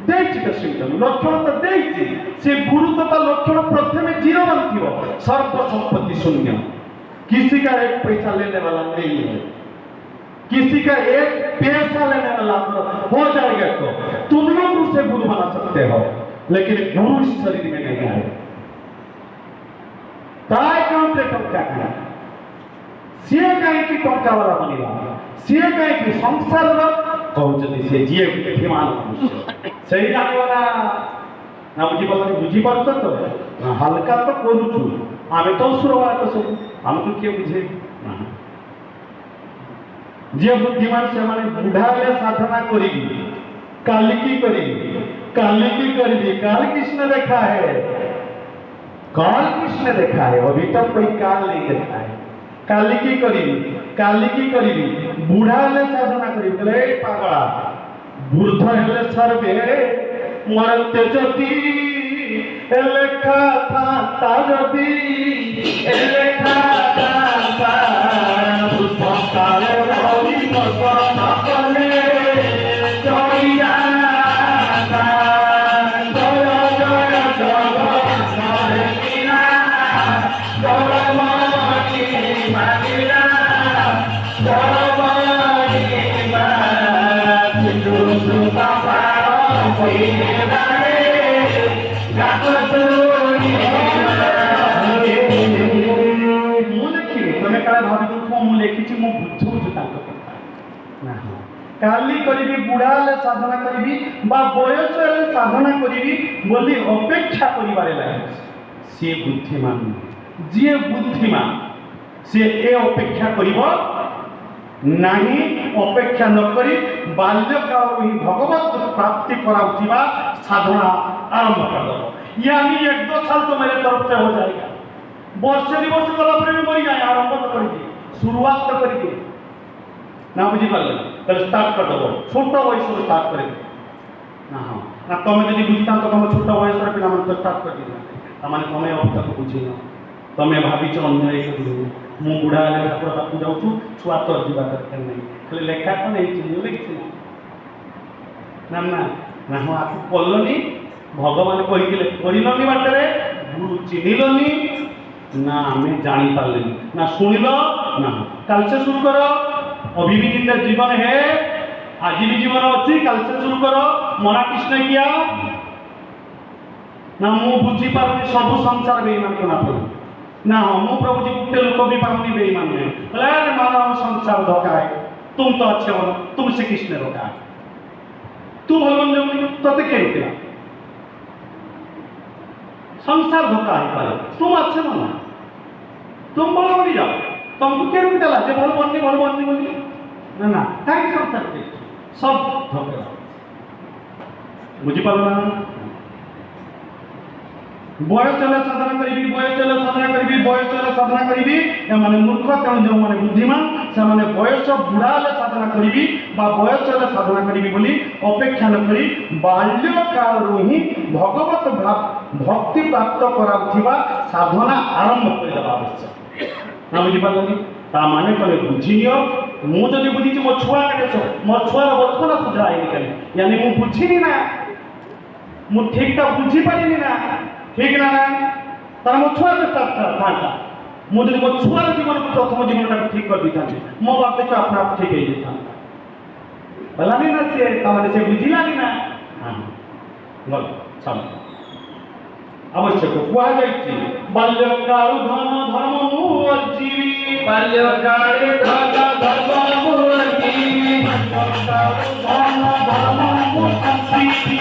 देछि तो सिम्पटम लक्षण तो देछि से गुरु तो ता लक्षण प्रथम जीरो बनथिबो सर्व संपत्ति शून्य किसी का एक पैसा लेने वाला नहीं है किसी का एक पैसा लेने वाला हो जाएगा तो तुम लोग उसे गुरु बना सकते हो लेकिन गुरु इस शरीर में नहीं है ताय काउंटे टंका किया सीए काई की टंका वाला बनिला सीए काई की संसार रो कहउछथि से जीए विमान मनुष्य सही जाने वाला ना बुझी पारछ तो हल्का तो करूछु आमे तो सुरवा तो सब हम तो के बुझे जे बुद्धिमान से माने बुढ़ाले साधना करिबी कालिकी करिबी काल कृष्ण देखा है काल कृष्ण देखा है अभी तक कोई काल नहीं देखा है कालिकी करिबी बुढ़ाले साधना करिबी बोले पागला वृद्ध हेले सर्वे मरते जति लेखा था जति लेखा था वृद्ध काले रवि मसन कले जया काली करी बुढ़ा साधना करी बयस साधना करी बोली अपेक्षा करिबारे लागे से बुद्धिमान जी बुद्धिमान से ए अपेक्षा करिबो नहीं अपेक्षा न करी बाल्यकाल ही भगवत प्राप्ति कराउथिबा साधना आरंभ कर दो यानी 1-2 साल तो मेरे तरफ से हो जाएगा वर्ष 2 वर्ष गला पर भी मरी जाए आरंभ तो करिए शुरुआत तो करिए ना बुझी पाले तो स्टार्ट कर दो छोट वयस से स्टार्ट करे ना हां ना तुम जदी बुझता तो तुम छोट वयस रे पिला मन तो स्टार्ट कर दिना माने तुम अब तक बुझिनो तुम भाभी अन्य एक मु बुढ़ा ठाकुर पाखु जाऊँ छुआ तो जीवा दरकार नहीं खाली लेखा तो नहीं चिन्ह लिखी ना ना ना हाँ आपको कलनि भगवान कहलनि बाटे गुरु चिन्हलनि ना आम जानी पारे ना शुणिल ना कल से शुरू करो अभी भी जिंदा जीवन है आज भी जीवन अच्छी कल से शुरू करो मना कृष्ण किया ना मु बुझी पारे सब संसार बेईमान को ना पड़े ना मु प्रभु जी गुटे लोक भी पाऊनी बेईमान नहीं बोले मानव संसार धोखा है तुम तो अच्छे हो तुम से कृष्ण धोखा है तू भगवान जो तते के रुकला संसार धोखा है पारे तुम अच्छे हो ना तुम बोलो बोली जाओ तुमको के रुकला जे बोल बननी बोली ना ना काई संसार के सब धोखा बुझी पालो ना बयस चले साधना करी माने मूर्ख तेणु जो माने बुद्धिमान से माने बयस बुढ़ा साधना करी बयस चले साधना करी बोली अपेक्षा न करी बाल्य काल ही भगवत भक्ति प्राप्त कराउथिबा साधना आरंभ कर देबा आवश्यक ना बुझी पालनी ता माने कले बुझियो मु जदी बुझी मो छुआ के मो छुआ बचपन सुधाई निकले यानी मु बुझिनी ना मु ठीक ता बुझी पारिनी ना ठीक ना तार मो छुआ था मुझे मो छुआ जीवन को प्रथम जीवन ठीक कर दी था मो बाप तो अपना आप ठीक है था भला नहीं ना से तमारे से बुझिलानी ना हां बोल सब आवश्यक कुआ जाई बाल्यकाल धन धर्म मुअजीवी बाल्यकाल धन धर्म मुअजीवी बाल्यकाल धन धर्म मुअजीवी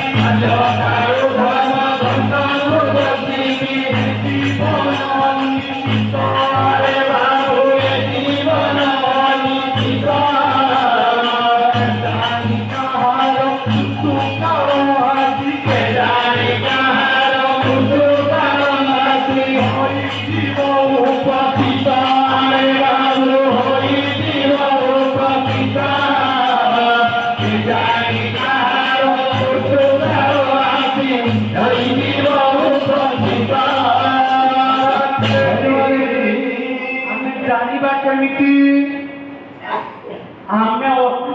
ଜାଣିବା କେମିତି ଆମେ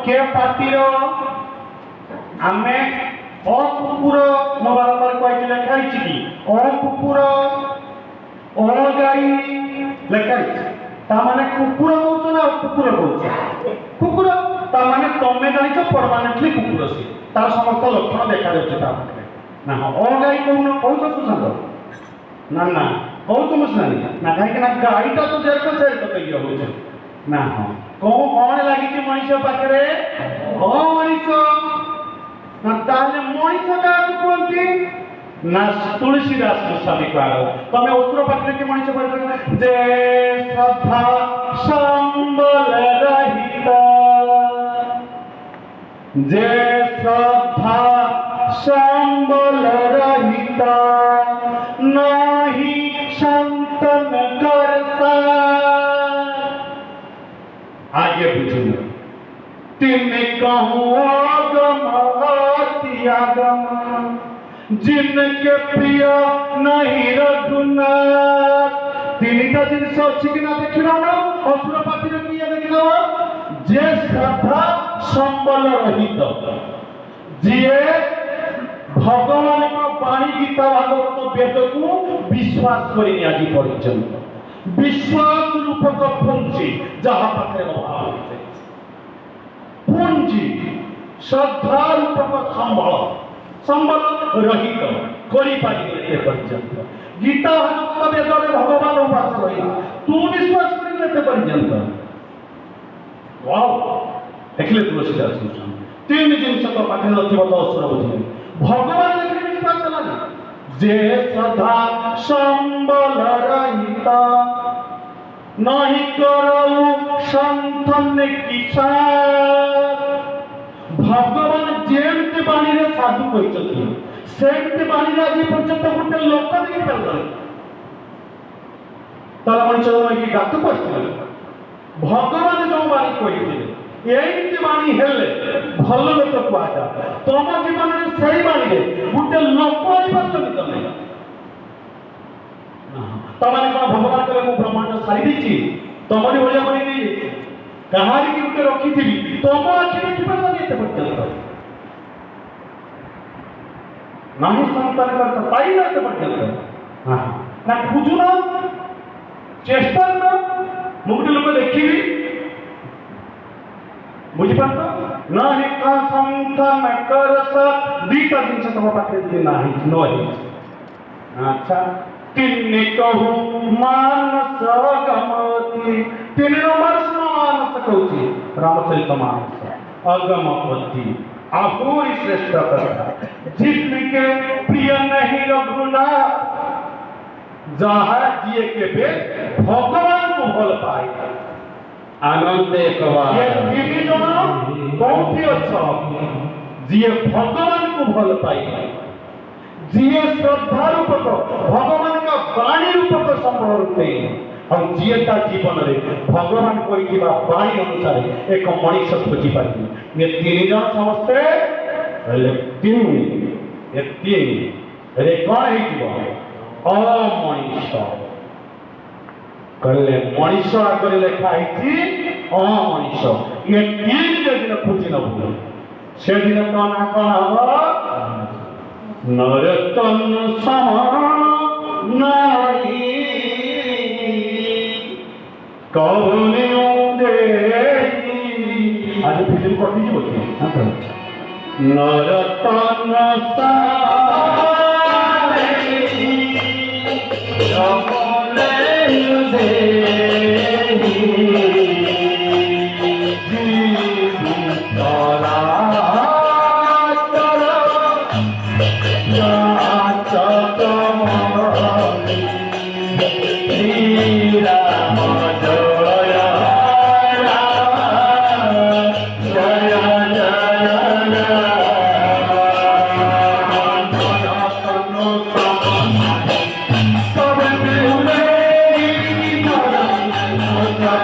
କେ ପାର୍ଟିର ଆମେ ଅ କୁକୁର ମୁଁ ବାରମ୍ବାର କହିଛି ଲେଖା ହେଇଛି କି ଅ କୁକୁର ଅ ଗାଈ ଲେଖା ହେଇଛି ତା ମାନେ କୁକୁର କହୁଛ ନା କୁକୁର କହୁଛ କୁକୁର ତା ମାନେ ତମେ ଜାଣିଛ ପରମାନେଣ୍ଟଲି କୁକୁର ସେ ତାର ସମସ୍ତ ଲକ୍ଷଣ ଦେଖାଯାଉଛି ତା ପାଖରେ ନା ଅ ଗାଈ କହୁନ କହୁଛ ସୁଶାନ୍ତ ନା ନା କହୁଛ ମୁଁ ଶୁଣାନି ନା କାହିଁକି ନା ଗାଈଟା ତ ଯେରକ ସେରକ ଇଏ ହଉଛି ନା ହଁ କଣ ଲାଗିଛି ମଣିଷ ପାଖରେ ମଣିଷ ନା ତାହେଲେ ମଣିଷ କାହାକୁ କୁହନ୍ତି ନା ତୁଳସୀଦାସ ଗୋସ୍ୱାମୀ କୁହାଗଲା ତମେ ଅସୁର ପାଖରେ କି ମଣିଷ କହିଲ ଯେ ଶ୍ରଦ୍ଧା ସମ୍ବଳ ରହିତ ଯେ ଶ୍ରଦ୍ଧା ସମ୍ବଳ ରହିତ ନାହିଁ संतन करसा आगे बुझुन तिन कहूँ आगम अत्यागम जिनके प्रिय नहीं रघुनाथ तीनटा जिनिस अच्छी कि ना देखिना ना असुर पातिर किए देखिना जे श्रद्धा संबल रहित जिए भगवान को बाणी गीता भागवत वेद को विश्वास करें आज पर्यंत विश्वास रूपक पुंजी जहाँ पाखे अभाव पुंजी श्रद्धा रूपक संबल संबल रहित करी पारे पर्यंत गीता भागवत वेद में भगवान उपास रही तू विश्वास करते पर्यंत वाओ देखले तुलसीदास तीन जिनस तो पाखे नथिबो तो असुर बुझे भगवान देखले विश्वास कला जे श्रद्धा संबल रहित नहीं करऊ संतन किसान भगवान जेमते बाणी रे साधु कहिसथि सेमते बाणी रे आज पर्यंत गोटे लोक देखि पारल तार मनुष्य की गात पड़ते भगवान जो बाणी कहिथिले एमती बाणी हेले भल लोक कुआजा तुम जीवन में सही बाणी रे गोटे लोक आनी पारलनि तमे तमाने कोन भगवान करे मु ब्रह्मांड सारी देछि तमरी भलिया बनी दे कहारी की गोटे रखी थी तुम आखि देखि पारलनि एते पर्यंत नाही संतान करता पाई ना एते पर्यंत हां ना बुझुना चेष्टा करो मु गोटे लोक देखिबी बुझी पात नाही का संतान करस दीटा जिनस तम पाखे दि नाही नही अच्छा तिन कहू मानस गमति तिन मानस कहूची रामचरितमानस अगमपति आहुरी श्रेष्ठ कथा जिनके प्रिय नहीं रघुनाथ जहाँ जिए के बे भगवान को भल पाए आनंद एक बार ये तीन जन कौन अच्छा जिए भगवान को भल पाए जिए श्रद्धा रूपक भगवान का वाणी रूपक संभव रूपे और जिए ता जीवन रे भगवान कोई की वाणी अनुसार एक मनुष्य खोजी पारि ये तीन जन समस्ते तीन रे कौन है जीवन अमनुष्य कहले मनुष्य आगे लेखा है अमनुष्य ये तीन दिन खोजी न भूल से दिन कौन हम नरतन समानाई कौने दे आज फिल्म कटी जो नरतन समानाई कौने दे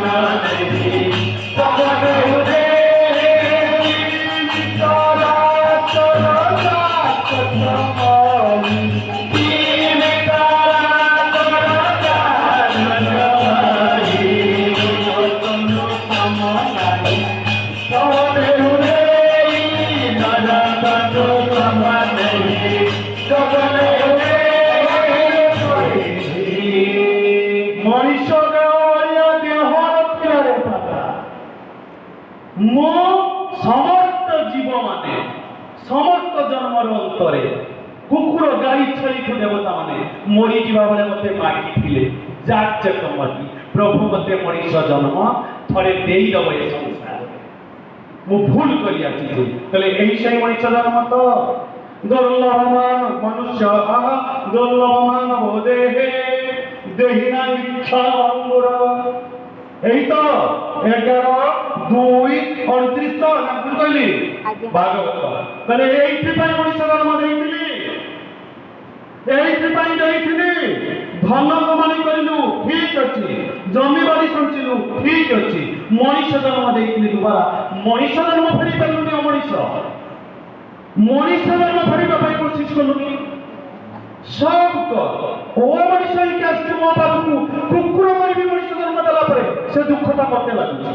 Nara ମୋ ସମସ୍ତ ଜୀବ ମାନେ ସମସ୍ତ ଜନ୍ମର ଅନ୍ତରେ କୁକୁର ଗାଈ ଛେଳିକୁ ଦେବତା ମାନେ ମରିଯିବା ବେଳେ ମତେ ମାଗିଥିଲେ ଯାଚକ ମତି ପ୍ରଭୁ ମତେ ମଣିଷ ଜନ୍ମ ଥରେ ଦେଇଦବ ଏ ସଂସାରରେ ମୁଁ ଭୁଲ କରି ଆସିଛି ତାହେଲେ ଏହି ସେହି ମଣିଷ ଜନ୍ମ ତ ଦୁର୍ଲଭମାନ ମନୁଷ୍ୟ ଦୁର୍ଲଭମାନ ଦେହେ ଦେହିନା ଇଚ୍ଛା ଅଙ୍ଗୁର এই তো 11:2:29 না ভুল কইলি আজ্ঞা। ভাগবত তাহলে এইথিপাই মଣିଷ জন্ମ ଦେଇଥିଲି এইথিপাই ଦେଇଥିଲି ଧନ କମାଣି କରିଲୁ ଠିକ ଅଛି ଜମିବାଡ଼ି ସଞ୍ଚିଲୁ ଠିକ ଅଛି ମଣିଷ ଜନ୍ମ ଦେଇଥିଲି ଦୁବାରା ମଣିଷ ଜନ୍ମ ଫେରି ପାରିଲୁନି ଅମଣିଷ ମଣିଷ ଜନ୍ମ ଫେରିବା ପାଇଁ କୋଶିଶ କଲୁନି सब ओ मनुष्य ही आसছে ମୋ ପାଖକୁ କୁକୁର କରିବି ମଣିଷ ଜନ୍ମ ଦେଲା ପରେ ସେ ଦୁଃଖଟା ମତେ ଲାଗୁଛି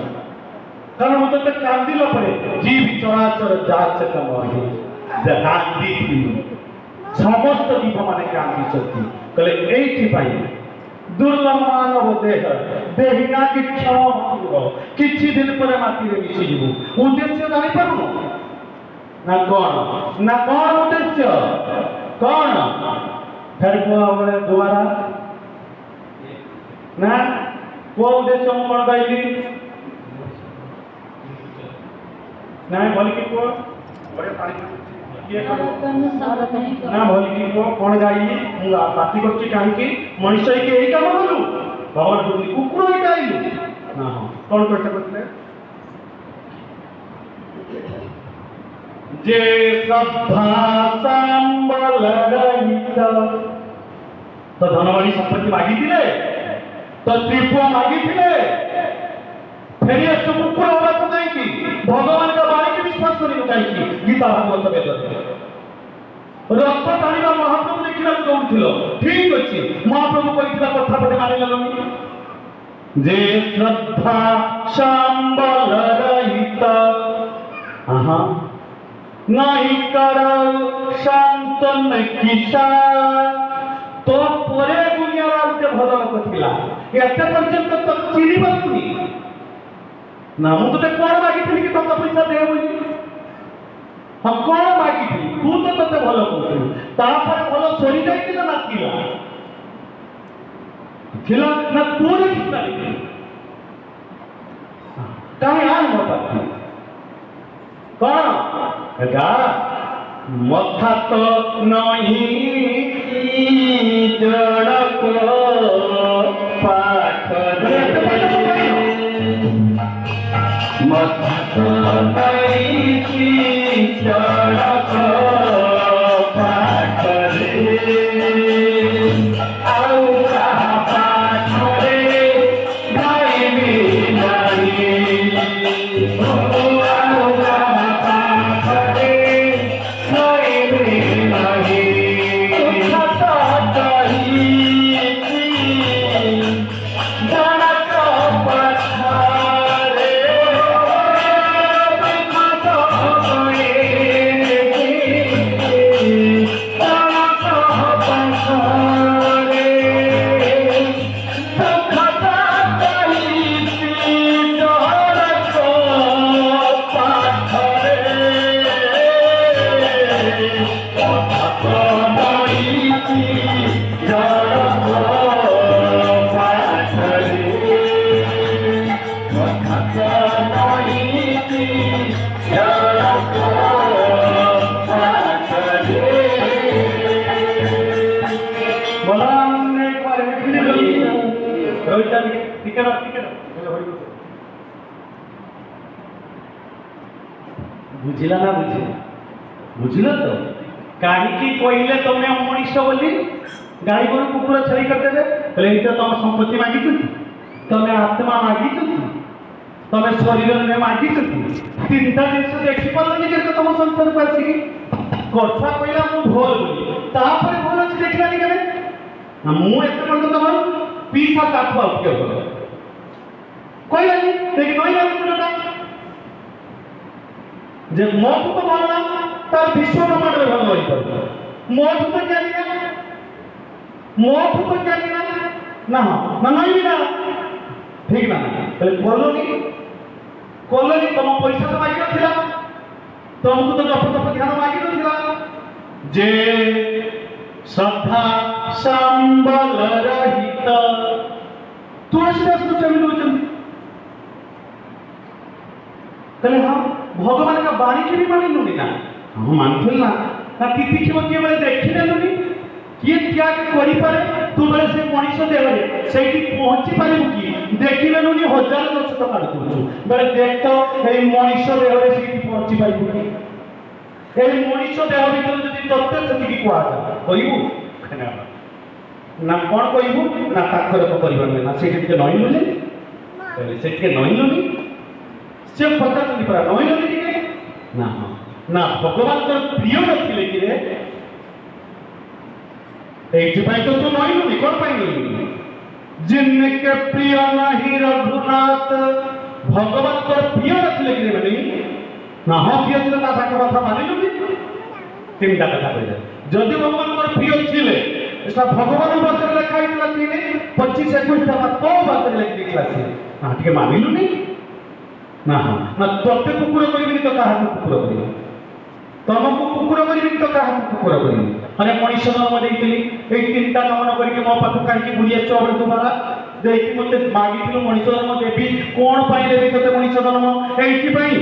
କାରଣ ମୁଁ ତତେ କାନ୍ଦିଲା ପରେ ଜୀବ ଚରାଚର ଯାଚକ ମହି କାନ୍ଦିଥିଲି ସମସ୍ତ ଜୀବ ମାନେ କାନ୍ଦିଛନ୍ତି କହିଲେ ଏଇଥିପାଇଁ ଦୁର୍ଲଭ ମାନବ ଦେହ ଦେହିନା କିଚ୍ଛା କିଛି ଦିନ ପରେ ମାଟିରେ ମିଶିଯିବୁ ଉଦ୍ଦେଶ୍ୟ ଜାଣିପାରୁନୁ ନା କଣ ଉଦ୍ଦେଶ୍ୟ କଣ फिर बोले दोबारा ना को उद्देश्य हम कौन गाइली ना बोली की को बड़े पानी ये करो ना बोली की को कौन गाइली मु बाती करछि काहे की मनुष्य के एही काम करू भगवान बोली कुकुर ही गाइलु ना कौन करते करते जे श्रद्धा संबल रहित तो धनवाड़ी संपत्ति मागिथिले तो त्रिपुआ मागिथिले फेरी असु कुकुर होला को काई की भगवान का बाणी के विश्वास करिनु काई की गीता भागवत वेद रक्त टाणीबा महाप्रभु देखिला कहउथिलो ठीक अछि महाप्रभु कहितला कथा पटे मानिललोनी जे श्रद्धा संबल रहित आहा नहीं करो शांतन किसा तो परे दुनिया राउते भलो लोक थिला एते पर्यंत तो चिनी बनुनी ना मु तते कोन मागिथिली कि टका पैसा दे बोली हम कोन मागिथिली तू तो तते भलो कहथिली तापर भलो सरी जाई ना नातिला थिला ना तू देखिला काहे आन मत कौन गा मथा तो नहीं जड़क पाखरे मथा तो नहीं जड़क पाखरे आउ पाखरे नहीं बुझिला ना बुझिला तो काहे कहले तुम मनुष्य बोली गाई गोरु कुकुर छेड़ी करदेवे कहले तो तुम संपत्ति मागिछु तुम आत्मा मागिछु तुम शरीर में मागिछु तीनटा जिनिस देखि पड़लनि जे तुम संसार पर आसी कथा कहला मु भोल बोली तापर भोल अछि देखलानि केबे मु एते पर्यंत तमर पीसा काटवा के कहलानि देखि नई ना कुकुरटा जे मोठ तो मानला तार विश्व ब्रह्मांड में भल होई पर मोठ तो जानी ना नहीं ना ठीक ना पहले बोलो नहीं କଲନି ତମ ପଇସା ତ ମାଗି ନଥିଲା ତମକୁ ତ ଜପ ତପ ଧ୍ୟାନ ମାଗି ନଥିଲା ଯେ ଶ୍ରଦ୍ଧା ସମ୍ବଳ ରହିତ ତୁଳସୀଦାସ ଗୋସ୍ୱାମୀ ଦଉଛନ୍ତି कहले हाँ भगवान का बाणी के भी मानिलुनी ना हाँ मानथिल ना तिथि किए बेले देखिदेलुनी किए त्याग करि पारे तू बेले से मनीष देहरे सेठी पहुंची पारिबु कि देखिलेलुनी हजार वर्ष तो काढ दउछु बेले देख तो ए मनीष देहरे सेठी पहुंची पारिबु कि ए मनीष देह भीतर जदि तत्ते सेठी कुआ जा कहिबु ना कोन कहिबु ना ताकर को परिवार में ना सेठी के नहिलुनी कहले सेठी के नहिलुनी से पता नहीं पड़ा नहिलुनी के ना ना भगवान तो प्रिय नथिले कि रे एइथिपाई तो तू नहिलुनी कोन पाई नहिलुनी जिनके प्रिय नहीं रघुनाथ भगवान तो प्रिय नथिले कि रे बनी ना हाँ प्रिय थिले ना ताके कथा मानिलुनी तीनटा कथा कहले जदि भगवान तो प्रिय थिले ऐसा भगवान वचन लिखा ହେଇଥିଲା कि 25 21 टा तो वचन लिखिला से ना ठीक मानिलुनी ना हाँ ना तोते कुकुर करिबिनी तो काहा कुकुर करिबि तमको कुकुर करिबिनी तो काहा कुकुर करिबि अरे मनीष जन्म देइतली ए तीनटा नमन करिके मो पाखु काहे बुझिया चोबड़ तुम्हारा देख मते मागिथिलु मनीष जन्म देबी कोन पाई देबी तते मनीष जन्म एइथि पाई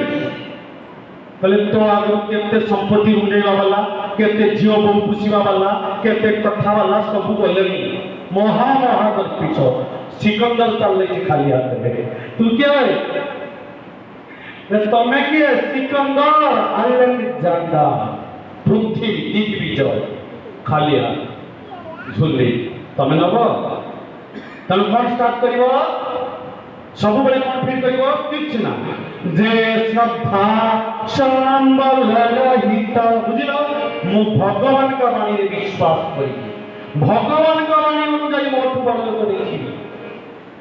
कहले तो आगो केते संपत्ति रुंडेवा वाला केते जियो बहु पुसीवा वाला केते कथा वाला सब कहलेनी महा महा दर्पिछ सिकंदर चलले कि खाली हाथ में तू क्या है तमे किए सिकंदर अलेक्जेंडर पृथ्वी दिग्विजय खाली हाथ झुल्ली तमे नबो तमे कौन स्टार्ट करिवो सब बेले कौन फील करिवो किछ ना जे श्रद्धा संबल रहित बुझिलो मु भगवान का वाणी रे विश्वास करी भगवान का वाणी अनुसार मोठू बड़ लोक देखि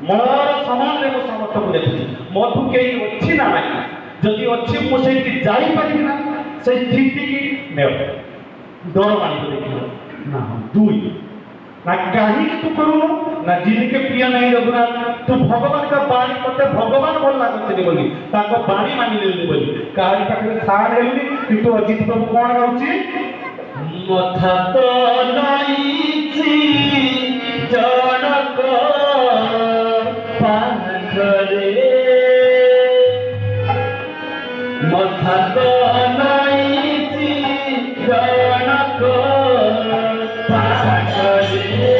मोर समान रे मो समस्त को देखि मोठू केही अछि ना नाही जदि अछि मो सेठी जाई पारिबि ना से स्थिति की नेव डर वाणी को देखिलो ना दुई ना गाही तू करू ना जिनके प्रिय नहीं रघुनाथ तू भगवान का बाणी मते भगवान भल लागते बोली ताको बाणी मानि लेली बोली काई पाखे सार हेलुनी कि तू अजित प्रभु कोन गाउची मथा तो नाईची जनक पाखरे मथा तो नाईची जनक पाखरे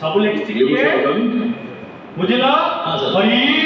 सब लिखछि के बुझिलो हरि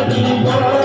Hari